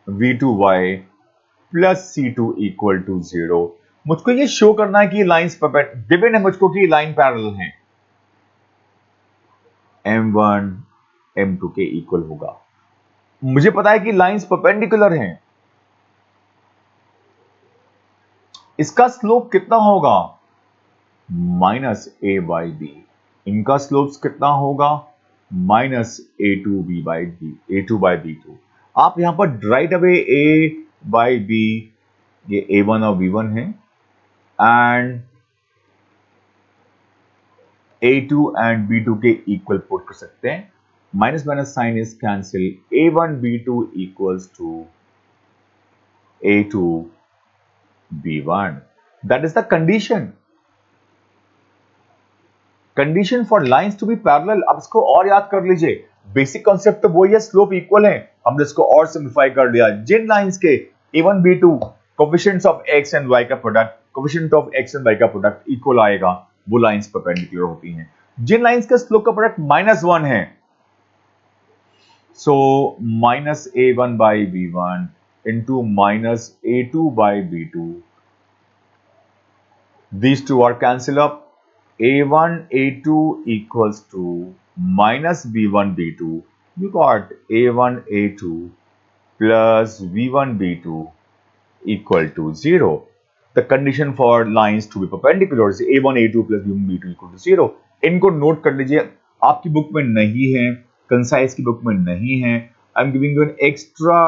v2y plus c2 equal to 0. मुझको ये show करना है कि lines given है मुझको कि लाइन पैरेलल हैं, m1 m2 के इक्वल होगा. मुझे पता है कि लाइंस परपेंडिकुलर हैं. इसका स्लोप कितना होगा? Minus a by b. इनका स्लोप कितना होगा? Minus a2 by b2. आप यहां पर right away a by b, ये a1 और b1 है, and a2 and b2 के इक्वल पुट कर सकते हैं. Minus minus sign is cancel. a1 b2 equals to a2 b1. That is the condition for lines to be parallel. अब इसको और याद कर लीजिए, बेसिक कॉन्सेप्ट तो वही है, स्लोप इक्वल है. हमने इसको और सिंप्लीफाई कर लिया. जिन लाइंस के a1 b2 coefficients of x and y का product, coefficient of x and y का प्रोडक्ट इक्वल आएगा, वो लाइंस परपेंडिकुलर होती हैं. जिन लाइंस का स्लोप का प्रोडक्ट -1 है, so minus a1 by b1 into minus a2 by b2, these two are cancel up. a1 a2 equals to minus b1 b2. You got a1 a2 plus v1 b2 equal to 0. The condition for lines to be perpendicular is a1 a2 plus b1 b2 equal to 0. इनको note कर लीजिए, आपकी book में नहीं है, concise की book में नहीं है. I am giving you an extra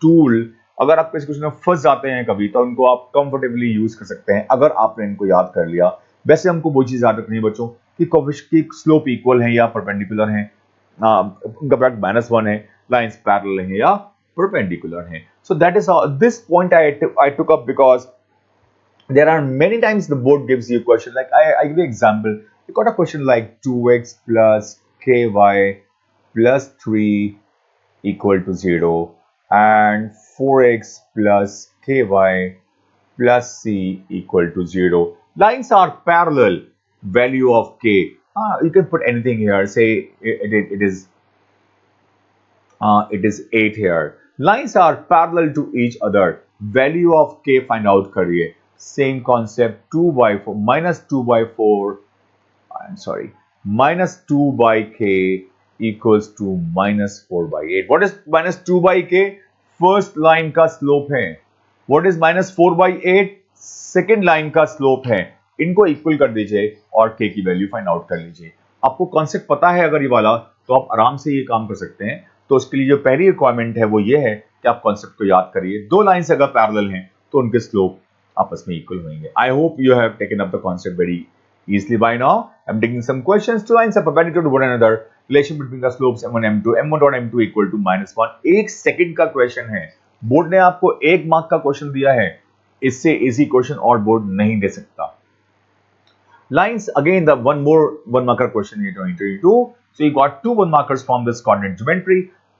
tool. अगर आप किसी क्वेश्चन में फंस जाते हैं कभी, तो उनको आप कंफर्टेबली यूज कर सकते हैं अगर आपने इनको याद कर लिया. वैसे हमको वो चीज याद रखनी है बच्चों कि स्लोप इक्वल है या परपेंडिकुलर है, उनका प्रोडक्ट -1 है, लाइंस पैरेलल है या perpendicular hai. So that is how this point I took up, because there are many times the board gives you a question like, I give you an example. You got a question like 2x plus ky plus 3 equal to 0 and 4x plus ky plus c equal to 0. Lines are parallel. Value of k, you can put anything here. Say it is It is 8 here. Lines are parallel to each other. Value of k find out करिए. Same concept. 2 by 4 minus 2 by 4. I'm sorry. Minus 2 by k equals to minus 4 by 8. What is minus 2 by k? First line का slope है. What is minus 4 by 8? Second line का slope है. इनको equal कर दीजिए और k की value find out कर लीजिए. आपको कॉन्सेप्ट पता है अगर ये वाला, तो आप आराम से ये काम कर सकते हैं. तो उसके लिए जो पहली रिक्वायरमेंट है वो ये है कि आप कॉन्सेप्ट को याद करिए. दो लाइंस अगर पैरेलल हैं तो उनके स्लोप आपस में इक्वल होंगे. I hope you have taken up the concept very easily by now. I'm taking some questions. Two lines are perpendicular to one another. Relation between the slopes m1 m2 m1 dot m2 equal to -1. एक second का question है. Board ने आपको 1 mark का question दिया है. इससे easy question और बोर्ड नहीं दे सकता. Lines, again the one more 1 marker question in 2022. So you got two 1 markers from this coordinate geometry.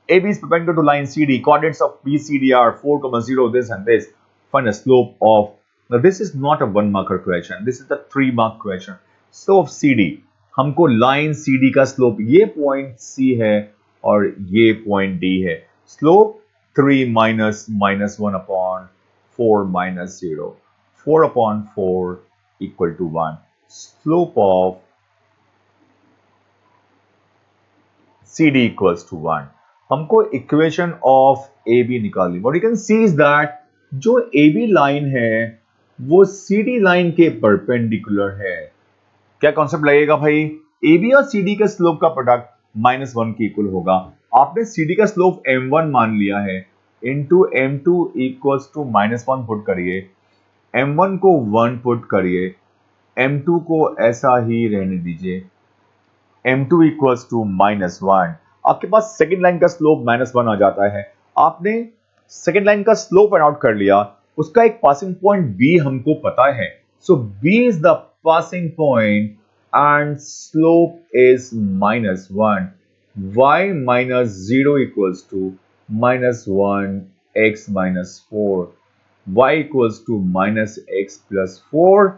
AB is perpendicular to line CD. Coordinates of BCD are 4, 0, this and this. Find a slope of. Now this is not a 1 marker question. This is the 3 mark question. Slope of CD. हमको line CD का slope ये point C है और ये point D है. Slope 3 minus -1 upon 4 minus 0. 4 upon 4 equal to 1. Slope of CD equals to 1. हमको equation of AB निकालनी. What you can see is that जो AB line है वो CD लाइन के परपेंडिकुलर है. क्या कॉन्सेप्ट लगेगा भाई? AB और CD के स्लोप का प्रोडक्ट -1 के इक्वल होगा. आपने CD का स्लोप m1 मान लिया है. Into m2 equals to -1 put करिए. m1 को 1 पुट करिए. m2 को ऐसा ही रहने दीजिए. m2 equals to -1. आपके पास सेकेंड लाइन का स्लोप -1 आ जाता है. आपने सेकेंड लाइन का स्लोप फाइंड आउट कर लिया. उसका एक पासिंग पॉइंट B हमको पता है. So B is the passing point and slope is -1. y -0 equals to -1 x -4. y equals to -x + 4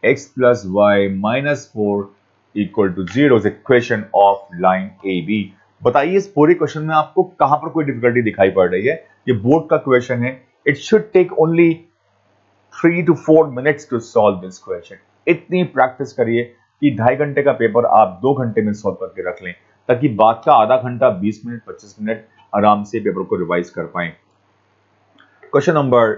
x + y -4 equal to 0 is equation of line AB. बताइए इस पूरे क्वेश्चन में आपको कहां पर कोई डिफिकल्टी दिखाई पड़ रही है? ये बोर्ड का क्वेश्चन है. It should take only 3 to 4 minutes to solve this question. इतनी प्रैक्टिस करिए कि 2.5 घंटे का पेपर आप 2 घंटे में सॉल्व करके रख लें, ताकि बाद का आधा घंटा 20 मिनट 25 मिनट आराम से पेपर को रिवाइज कर पाएं. Question number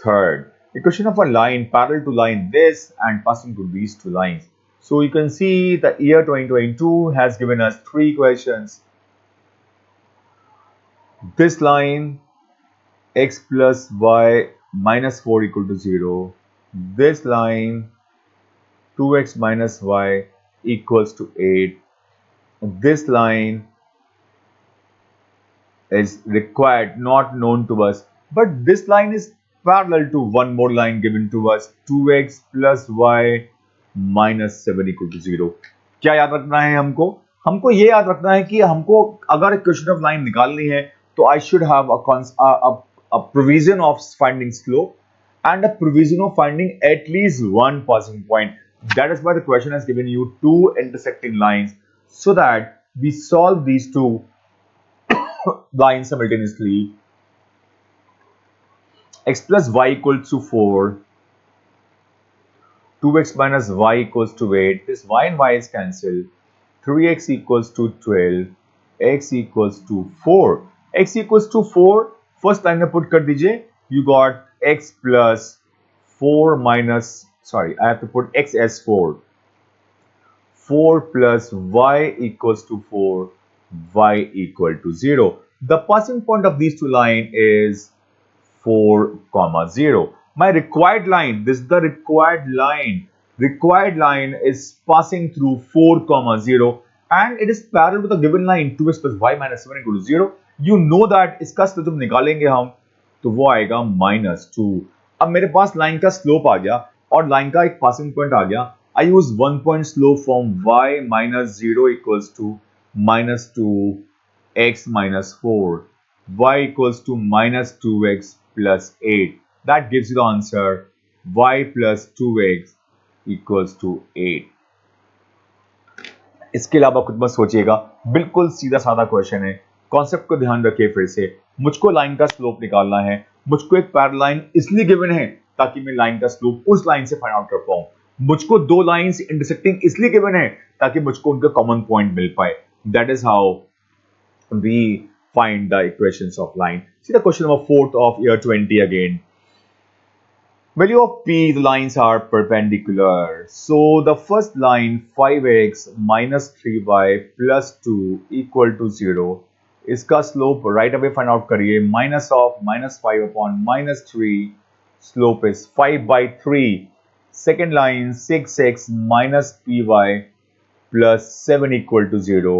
3. Equation of a line parallel to line this and passing to these two lines. So you can see the year 2022 has given us 3 questions. This line x plus y minus 4 equal to 0. This line 2x minus y equals to 8. This line is required, not known to us, but this line is parallel to one more line given to us, 2x plus y minus 7 equal to 0. क्या याद रखना है हमको? हमको ये याद रखना है कि हमको अगर इक्वेशन ऑफ लाइन निकालनी है तो I should have a provision of finding slope and a provision of finding at least one passing point. That is why the question has given you two intersecting lines so that we solve these two lines simultaneously. X plus y equals to 4. 2x minus y equals to 8. This y and y is cancelled. 3x equals to 12. X equals to 4. X equals to 4. First line में put कर दीजिए. You got x plus 4 minus, sorry, I have to put x as 4. 4 plus y equals to 4. Y equal to 0. The passing point of these two lines is 4, 0. My required line, this is the required line. Required line is passing through 4, 0 and it is parallel to the given line 2x plus y minus 7 equal to 0. You know that इसका slope जब निकालेंगे हम तो वो आएगा -2. अब मेरे पास लाइन का स्लोप आ गया और लाइन का एक पासिंग पॉइंट आ गया. I use 1 point slope from y minus 0 equals to -2 x minus 4. Y equals to -2x plus 8. That gives you the answer. Y plus 2x equals to 8. इसके अलावा खुद मत सोचिएगा, बिल्कुल सीधा साधा क्वेश्चन है. कॉन्सेप्ट को ध्यान रखिए फिर से, मुझको लाइन का स्लोप निकालना है, मुझको एक पैरेलल लाइन इसलिए गिवन है ताकि मैं लाइन का स्लोप उस लाइन से फाइंड आउट कर पाऊं, मुझको दो लाइंस इंटरसेक्टिंग इसलिए गिवन है ताकि मुझको उनका कॉमन पॉइंट मिल पाए. That is how we find the equations of line. See the question number 4th of year 20 again. Value of P, the lines are perpendicular. So the first line 5x minus 3y plus 2 equal to 0. इसका slope right away find out करिए. Minus of minus 5 upon minus 3. Slope is 5 by 3. Second line 6x minus py plus 7 equal to 0.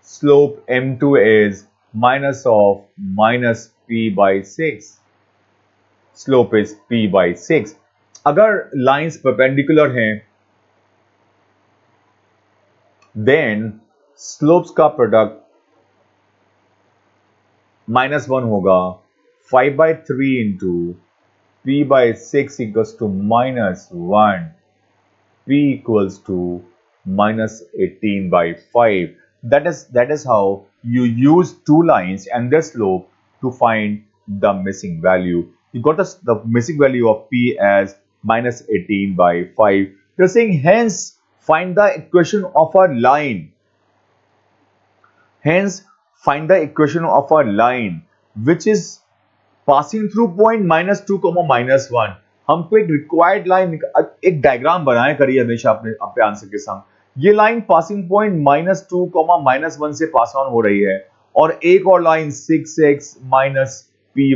Slope M2 is minus of minus p by 6. Slope is p by 6. अगर lines perpendicular हैं, then slopes का product -1 होगा. 5 by 3 into p by 6 equals to -1. P equals to -18 by 5. That is how you use two lines and their slope to find the missing value. You got the missing value of P as -18 by 5. You're saying hence find the equation of a line. Hence find the equation of a line which is passing through point -2, -1. हमको एक required line, एक diagram बनाए करिए हमेशा अपने answer के साथ. ये लाइन पासिंग पॉइंट -2, -1 से पास ऑन हो रही है और एक और line 6x minus py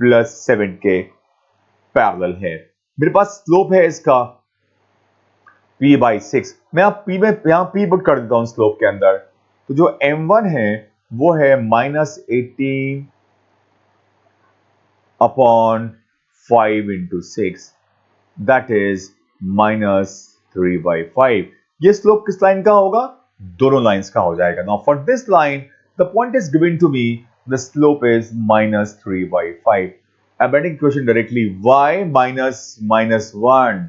plus 7 के पैरेलल है. मेरे पास स्लोप है इसका p by 6. मैं यहां p पुट कर देता हूं स्लोप के अंदर. तो जो m1 है वो है -18 upon 5 into 6. That is -3 by 5. ये स्लोप किस लाइन का होगा? दोनों लाइंस का हो जाएगा. Now for this line, the point is given to me. The slope is -3 by 5. I'm writing equation directly. Y minus -1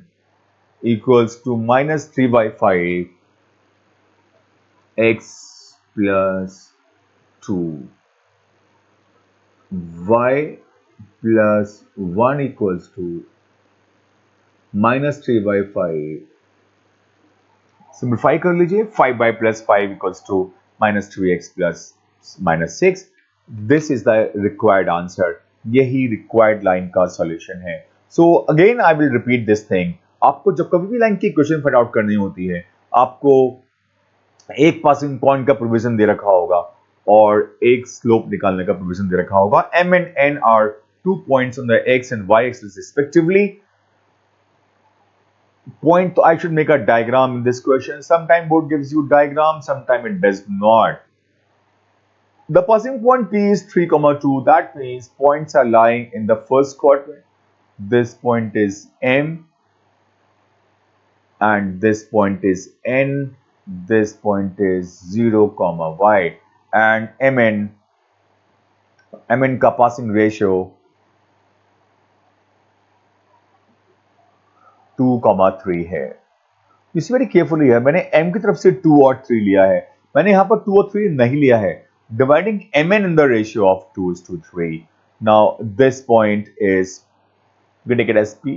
equals to -3 by 5. X plus 2. Y plus 1 equals to -3 by 5. Simplify कर लीजिए. 5 by plus 5 equals to -3x plus -6. This is the required answer. यही required line का solution है. So again I will repeat this thing. आपको जब कभी भी line की इक्वेशन फाइंड आउट करनी होती है, आपको एक पासिंग पॉइंट का प्रोविजन दे रखा होगा और एक स्लोप निकालने का प्रोविजन दे रखा होगा. M and N are 2 points on the x and y axis respectively. Point, I should make a diagram in this question. Sometimes board gives you diagram, sometimes it does not. The passing point P is 3, 2. That means points are lying in the first quadrant. This point is M and this point is N. This point is 0, y and Mn का passing ratio 2, 3 है. इस very carefully है. मैंने m की तरफ से 2 और 3 लिया है. मैंने यहां पर 2 और 3 नहीं लिया है. Dividing mn in the ratio of 2:3. Now this point is, we take it as P.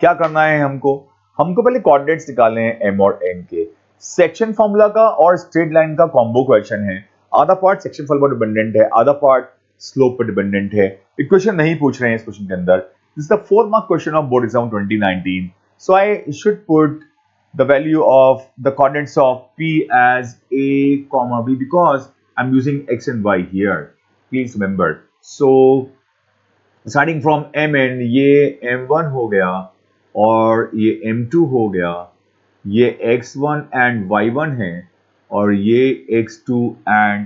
क्या करना है हमको? हमको पहले कोऑर्डिनेट्स निकालने हैं m और n के. सेक्शन फॉर्मूला का और स्ट्रेट लाइन का कॉम्बो क्वेश्चन है. आधा पार्ट सेक्शन फॉर्मूला पर डिपेंडेंट है, आधा पार्ट स्लोप पर डिपेंडेंट है. इक्वेशन नहीं पूछ रहे हैं इस क्वेश्चन के अंदर. This is the 4 mark question of board exam 2019. So I should put the value of the coordinates of P as a comma B because I'm using x and y here. Please remember. So starting from Mn, ये M1 हो गया और ये M2 हो गया. ये X1 and Y1 है और ये X2 and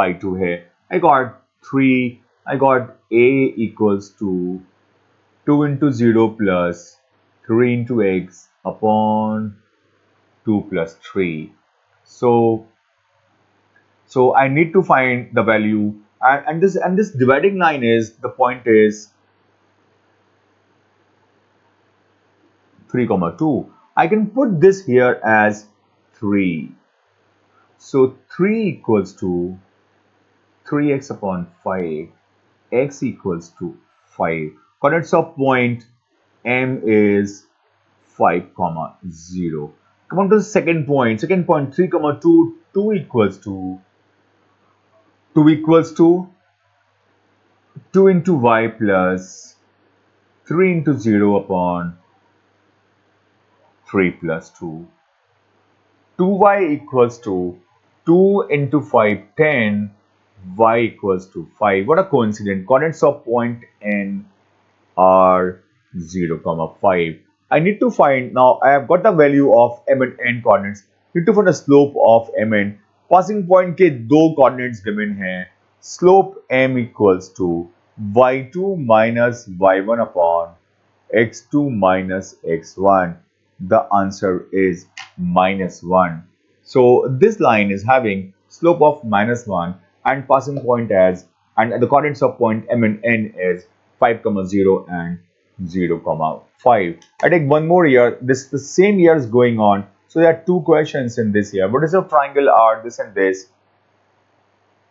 Y2 है. I got 3. I got A equals to 2 into 0 plus 3 into X upon 2 plus 3. So I need to find the value, and this dividing line is, the point is 3, 2. I can put this here as 3. So 3 equals to 3x upon 5, x equals to 5. Coordinates of point M is 5, comma 0. Come on to the second point. Second point 3, comma 2. 2 equals to 2 into y plus 3 into 0 upon 3 plus 2. 2y equals to 2 into 5, 10. Y equals to 5. What a coincidence. Coordinates of point N are 0, comma 5. I need to find, now I have got the value of m and n coordinates. Need to find the slope of m and passing point के दो coordinates given हैं. Slope m equals to y2 minus y1 upon x2 minus x1. The answer is minus 1. So this line is having slope of minus 1 and passing point as, and the coordinates of point m and n is 5, 0 and 0, 5. I take one more year. The same year is going on. So there are two questions in this year. What is a triangle are this and this?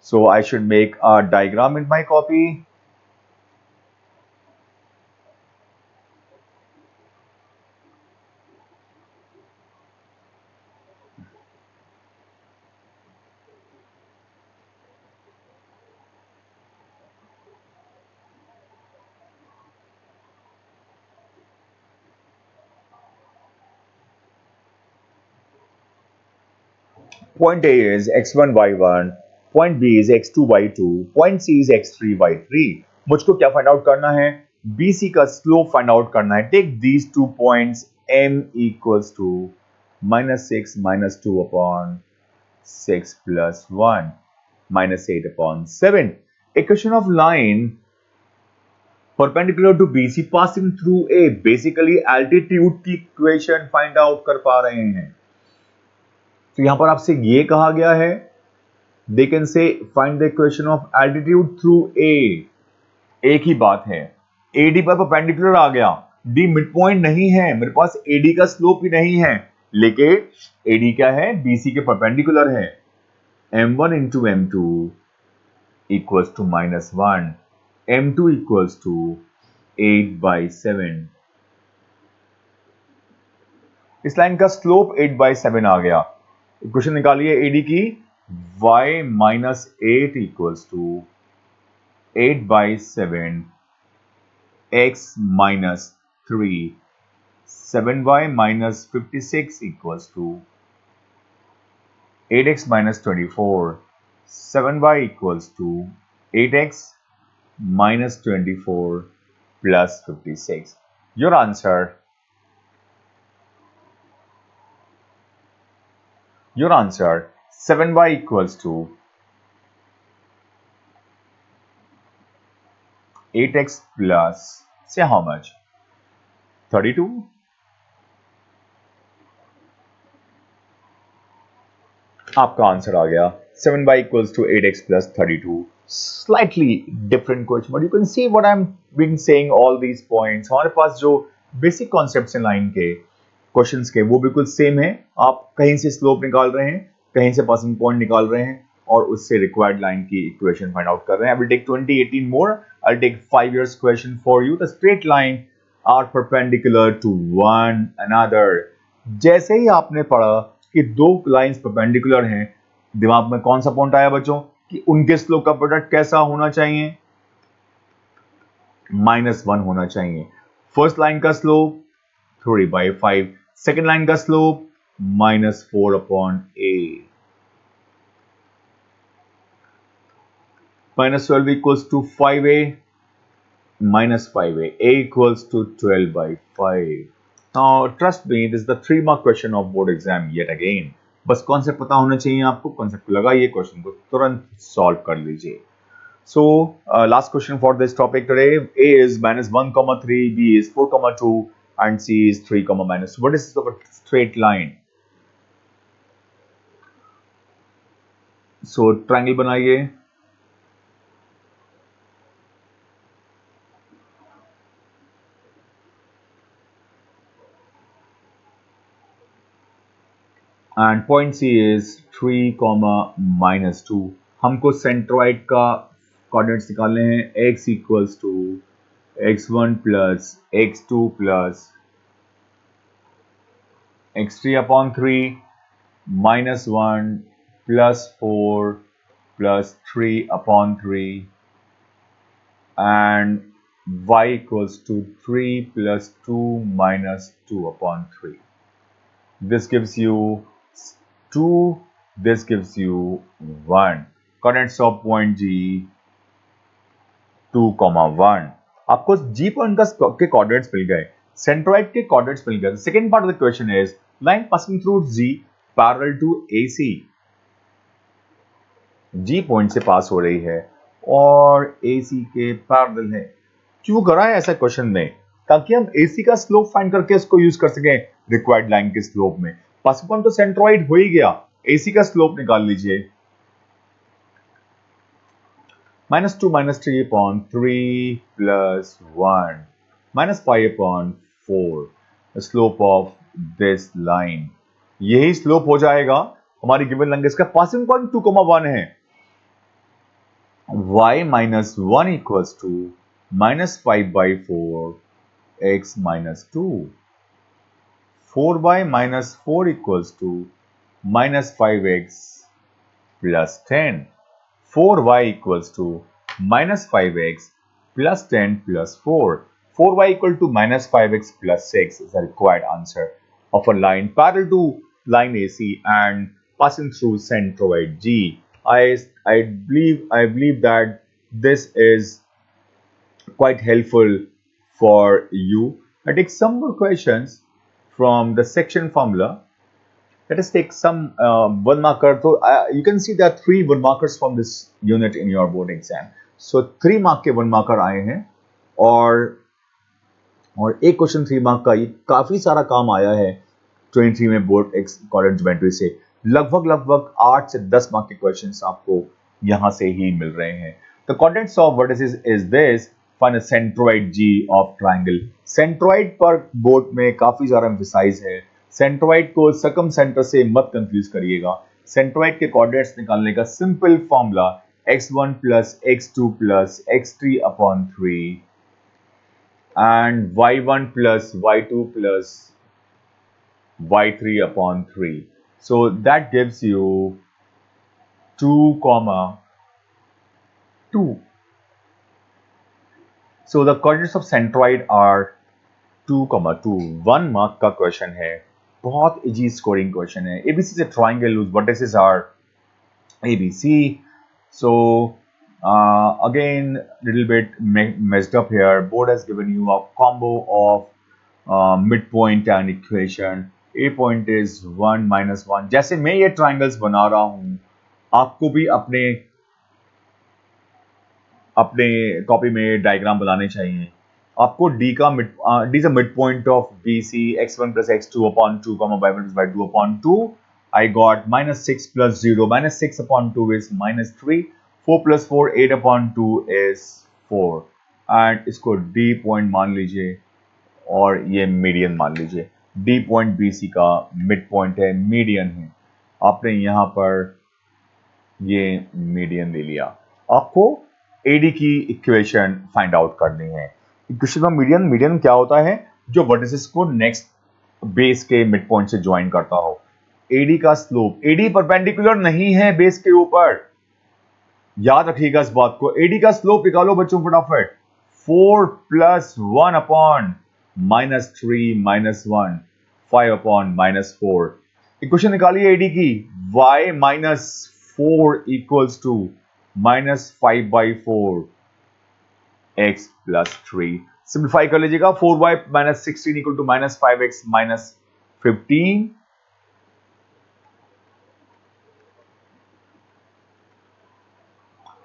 So I should make a diagram in my copy. Point A is x1 y1, point B is x2 y2, point C is x3 y3. मुझको क्या find out करना है? BC का slope find out करना है. Take these two points M equals to minus 6 minus 2 upon 6 plus 1 minus 8 upon 7. Equation of line perpendicular to BC passing through A. Basically altitude की equation find out कर पा रहे हैं. तो यहां पर आपसे ये कहा गया है, they can say find the equation of altitude through a. एक ही बात है, एडी पर परपेंडिकुलर आ गया, डी मिड पॉइंट नहीं है, मेरे पास एडी का स्लोप ही नहीं है, लेकिन एडी क्या है? बीसी के परपेंडिकुलर है. m1 into m2 equals to -1, m2 equals to 8/7. इस लाइन का स्लोप 8/7 आ गया. इक्वेशन निकालिए एडी की. y minus 8 equals to 8/7 x minus 3. 7y minus 56 equals to 8x minus 24. 7y equals to 8x minus 24 plus 56. Your answer. Your answer 7y equals to 8x plus, say how much? 32? आपका answer आ गया 7y equals to 8x plus 32. Slightly different question, but you can see what I'm been saying all these points. हमारे पास जो basic concepts हैं line के questions के वो बिल्कुल same है. आप कहीं से स्लोप निकाल रहे हैं, कहीं से पासिंग पॉइंट निकाल रहे हैं और उससे रिक्वायर्ड लाइन की इक्वेशन फाइंड आउट कर रहे हैं. I will take 2018 more. I'll take 5 years question for you. The straight line are perpendicular to one another. जैसे ही आपने पढ़ा कि दो लाइंस परपेंडिकुलर हैं, दिमाग में कौन सा पॉइंट आया बच्चों कि उनके स्लोप का प्रोडक्ट कैसा होना चाहिए? -1 होना चाहिए. फर्स्ट लाइन का स्लोप 3/5. सेकेंड लाइन का slope -4 upon a. -12 equals to 5a minus 5a. A equals to 12/5. Now trust me, this is the 3-mark question of board exam yet again. बस concept पता होना चाहिए आपको. कॉन्सेप्ट लगाइए, question को तुरंत सॉल्व कर लीजिए. So last question for this topic today. A is -1,3, B is 4,2 and C is 3, -. What is the straight line? So triangle बनाइए. And point C is 3 comma -2। हमको सेंट्रॉइड का कोऑर्डिनेट्स निकालने हैं। x equals to x1 plus x2 plus x3 upon 3 -1 plus 4 plus 3 upon 3 and y equals to 3 plus 2 minus 2 upon 3. This gives you 2, this gives you 1. Coordinates of point G 2, 1. आपको G point के coordinates मिल गए, centroid के coordinates मिल गए. The second part of the question is line passing through G parallel to AC. G point से पास हो रही है और AC के पैरेलल है। क्यों करा है ऐसा क्वेश्चन में? ताकि हम AC का स्लोप फाइंड करके इसको यूज कर सकें रिक्वायर्ड लाइन के स्लोप में। पासिंग पॉइंट तो सेंट्रॉइड हो ही गया, AC का स्लोप निकाल लीजिए। -2 -3 upon 3 plus 1 -5 upon 4 the slope of this line। यही स्लोप हो जाएगा हमारी गिवन लेंथ। इसका पासिंग पॉइंट 2, 1 है। y minus 1 equals to -5 by 4 x minus 2. 4y minus 4 equals to -5x plus 10. 4y equals to -5x plus 10 plus 4. 4y equal to -5x plus 6 is the required answer of a line parallel to line AC and passing through centroid G. I believe that this is quite helpful for you. I take some more questions from the section formula. Let us take some one marker. So you can see there are 3 1 markers from this unit in your board exam. So 3 mark के 1 marker आए हैं और एक question 3 mark का। ये काफी सारा काम आया है 23 में बोर्ड कोऑर्डिनेट ज्योमेट्री से। लगभग 8 से 10 मार्क के क्वेश्चंस आपको यहां से ही मिल रहे हैं। The coordinates of vertices is this, find a centroid G of triangle. Centroid पर बोर्ड में काफी ज्यादा एम्फसाइज है। सेंट्रोइड को सर्कम सेंटर से मत कंफ्यूज करिएगा। सेंट्रोइड के कोऑर्डिनेट्स निकालने का simple formula x1 plus x2 plus x3 upon 3 and y1 plus y2 plus y3 upon 3. So that gives you 2, 2. So the coordinates of centroid are 2, 2. 1 mark का question है, बहुत easy scoring question है। ABC is a triangle whose vertices are ABC. So again, little bit messed up here. Board has given you a combo of midpoint and equation. A point is 1 - 1. जैसे मैं ये triangles बना रहा हूं, आपको भी अपने कॉपी में डायग्राम बनाने चाहिए। आपको D is a midpoint of BC, x1 plus x2 upon 2, y1 plus y2 upon 2. I got -6 plus 0. -6 upon 2 is -3. 4 plus 4, 8 upon 2 is 4. And इसको D point मान लीजिए और ये मीडियन मान लीजिए। D point BC का मिड पॉइंट है, median है। आपने यहाँ पर ये मीडियन ले लिया। आपको AD की इक्वेशन फाइंड आउट करनी है। इक्वेशन में मीडियन क्या होता है? जो वर्टिसेस को नेक्स्ट बेस के मिड पॉइंट से ज्वाइन करता हो। AD का स्लोप, AD परपेंडिकुलर नहीं है बेस के ऊपर, याद रखिएगा इस बात को। AD का स्लोप निकालो बच्चों फटाफट। 4 plus 1 upon -3 -1, 5 upon -4। इक्वेशन निकालिए AD की। y minus 4 equals to -5 by 4 x plus 3। Simplify कर लीजिएगा। 4y minus 16 equal to -5x minus 15।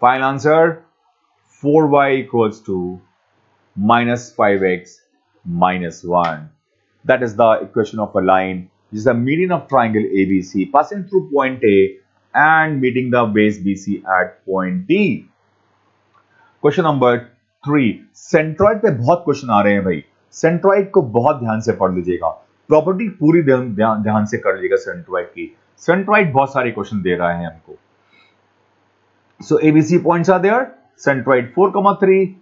Final answer 4y equals to -5x minus 1. That is the equation of a line which is the median of triangle ABC passing through point A and meeting the base BC at point D. Question number 3. Centroid पे बहुत question आ रहे हैं भाई। Centroid को बहुत ध्यान से पढ़ लीजिएगा। प्रॉपर्टी पूरी ध्यान से कर लीजिएगा सेंट्रॉइड की। सेंट्रॉइड बहुत सारे क्वेश्चन दे रहा है हमको. So ABC points are there. Centroid 4,3,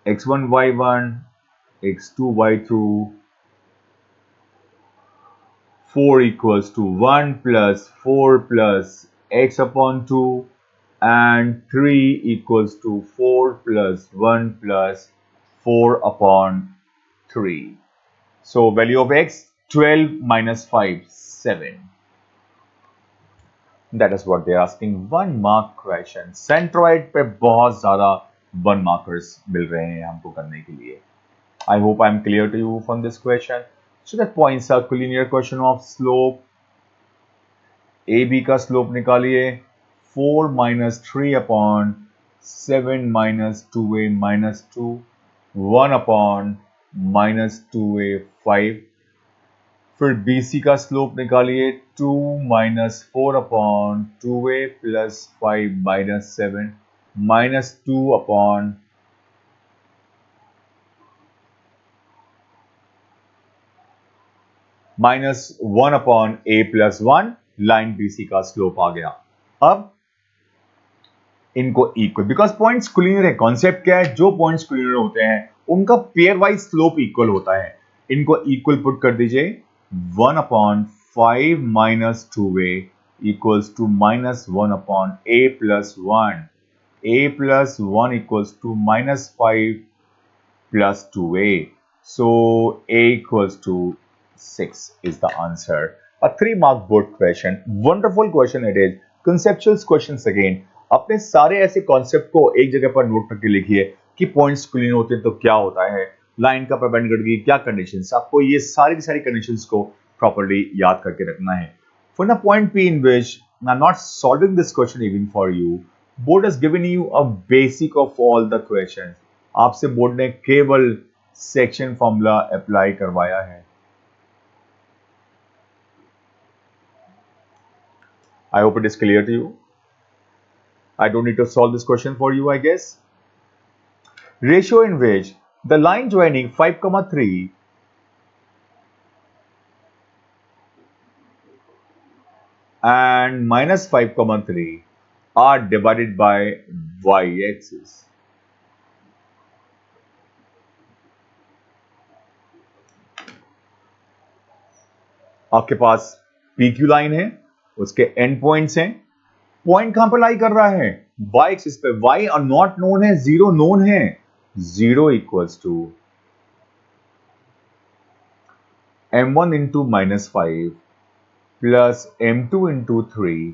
x1 y1, x2 y2, 4 equals to 1 plus 4 plus x upon 2, and 3 equals to 4 plus 1 plus 4 upon 3. So value of x 12 minus 5 7. That is what they're asking. 1 mark question. Centroid पे बहुत ज़्यादा 1 markers मिल रहे हैं हमको करने के लिए. I hope I'm clear to you from this question. So that points are collinear question of slope. AB का slope निकालिए. 4 minus 3 upon 7 minus 2a minus 2. 1 upon minus 2a 5. फिर BC का स्लोप निकालिए. 2 minus 4 upon 2a plus 5 minus 7 minus 2 upon minus 1 upon a plus 1. Line BC का slope आ गया. अब इनको इक्वल, बिकॉज पॉइंट्स कोलिनियर है. कॉन्सेप्ट क्या है? जो पॉइंट्स कोलिनियर होते हैं उनका पेयर वाइज स्लोप इक्वल होता है. इनको इक्वल पुट कर दीजिए. 1 upon 5 minus 2a equals to minus 1 upon a plus 1. a plus 1 equals to minus 5 plus 2a. So a equals to 6 is the answer. A 3-mark board question. Wonderful question it is. Conceptual questions again. अपने सारे ऐसे concept को एक जगह पर note करके लिखिए कि पॉइंट्स क्लीन होते हैं तो क्या होता है, लाइन का परपेंडिकुलर की क्या कंडीशंस. आपको ये सारी की सारी कंडीशंस को प्रॉपर्ली याद करके रखना है. For the point P in which I am not solving this question even for you, board has given you a basic of all the questions. आपसे बोर्ड ने केवल सेक्शन फॉर्मूला अप्लाई करवाया है. I hope it is clear to you. I don't need to solve this question for you, I guess. Ratio in which the line joining 5,3 and minus 5,3 are divided by y-axis. आपके पास PQ line है, उसके and points हैं. Point कहां पर लाई कर रहा है? y axis पे. y नॉट नोन है, 0 नोन है. 0 equals to m1 into minus 5 plus m2 into 3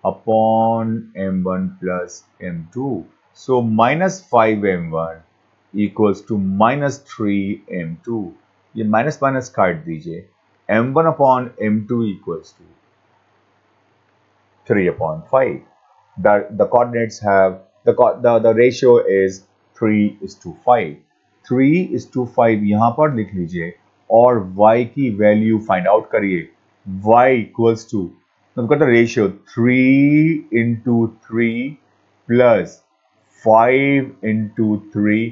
upon m1 plus m2. So minus 5m1 equals to minus 3m2. ये माइनस माइनस काट दीजिए. m1 upon m2 equals to 3 upon 5. The coordinates have the ratio is 3:5. 3:5 यहां पर लिख लीजिए और y की value find out करिए. y equals to, look at the ratio, 3 into 3 plus 5 into 3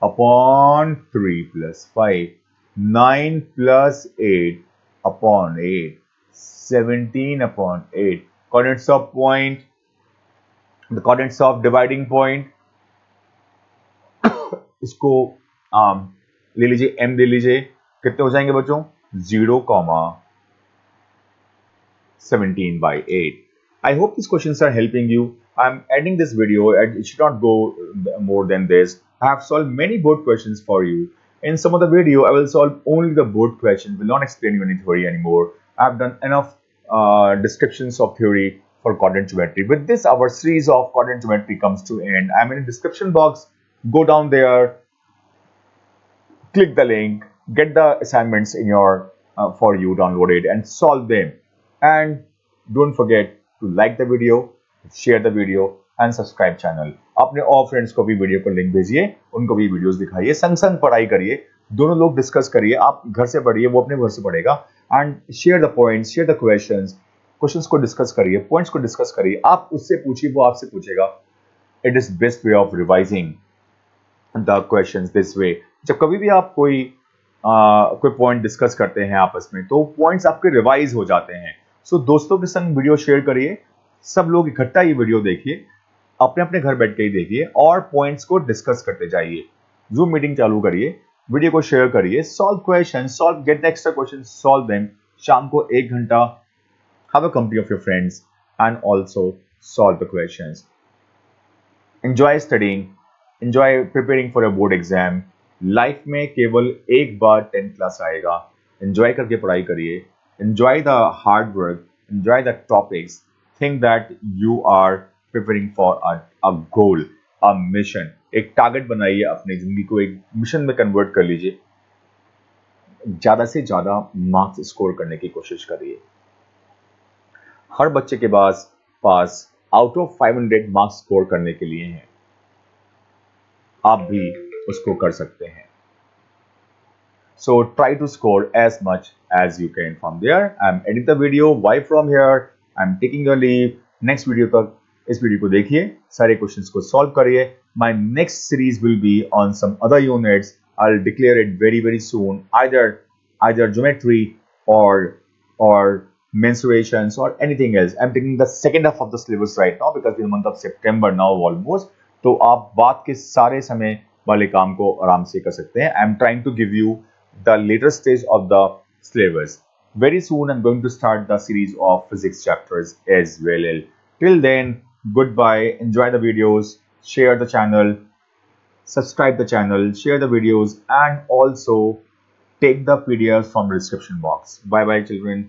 upon 3 plus 5. 9 plus 8 upon 8. 17 upon 8. Coordinates of point, the coordinates of dividing point, इसको ले लीजिए, m ले लीजिए. कितने हो जाएंगे बच्चों? 0,17/8. I hope these questions are helping you. I'm ending this video and it should not go more than this. I have solved many board questions for you. In some of the video, I will solve only the board question, will not explain you any theory anymore. I've done enough descriptions of theory for coordinate geometry. With this, our series of coordinate geometry comes to an end. I'm in the description box. Go down there, click the link, get the assignments in your for you downloaded and solve them. And don't forget to like the video, share the video and subscribe channel. अपने और friends को भी video को link भेजिए, उनको भी videos दिखाइए, संग संग पढ़ाई करिए, दोनों लोग डिस्कस करिए. आप घर से पढ़िए, वो अपने घर से पढ़ेगा. And share the points, share the questions को डिस्कस करिए, पॉइंट्स को डिस्कस करिए. आप उससे पूछिए, वो आपसे पूछेगा. It is best way of revising the questions this way. जब कभी भी आप कोई पॉइंट डिस्कस करते हैं आपस में, तो पॉइंट्स आपके रिवाइज हो जाते हैं. सो दोस्तों के संग वीडियो शेयर करिए, सब लोग इकट्ठा ये वीडियो देखिए, अपने अपने घर बैठ के ही देखिए और पॉइंट्स को डिस्कस करते जाइए। जूम मीटिंग चालू करिए, वीडियो को शेयर करिए, solve question, solve, get the extra question, solve them. शाम को 1 घंटा have a company of your friends and also solve the questions. Enjoy studying, enjoy preparing for a board exam. Life में केवल एक बार 10th class आएगा, enjoy करके पढ़ाई करिए, enjoy the hard work, enjoy the topics, think that you are preparing for a goal, a mission. एक target बनाइए, अपनी जिंदगी को एक मिशन में कन्वर्ट कर लीजिए, ज्यादा से ज्यादा मार्क्स स्कोर करने की कोशिश करिए। हर बच्चे के pass out of 500 marks score करने के लिए हैं, आप भी उसको कर सकते हैं। So try to score as much as you can from there. I am edit the video, why from here, I am taking your leave. Next video तक इस वीडियो को देखिए, सारे क्वेश्चंस को सॉल्व करिए। My next series will be on some other units, I will declare it very very soon, either geometry or mensuration or anything else. I'm taking the second half of the syllabus right now because we're in the month of September now almost. तो आप बात के सारे समय वाले काम को आराम से कर सकते हैं। I'm trying to give you the later stage of the syllabus. Very soon I'm going to start the series of physics chapters as well. Till then, goodbye. Enjoy the videos. Share the channel. Subscribe the channel. Share the videos and also take the PDFs from the description box. Bye bye children.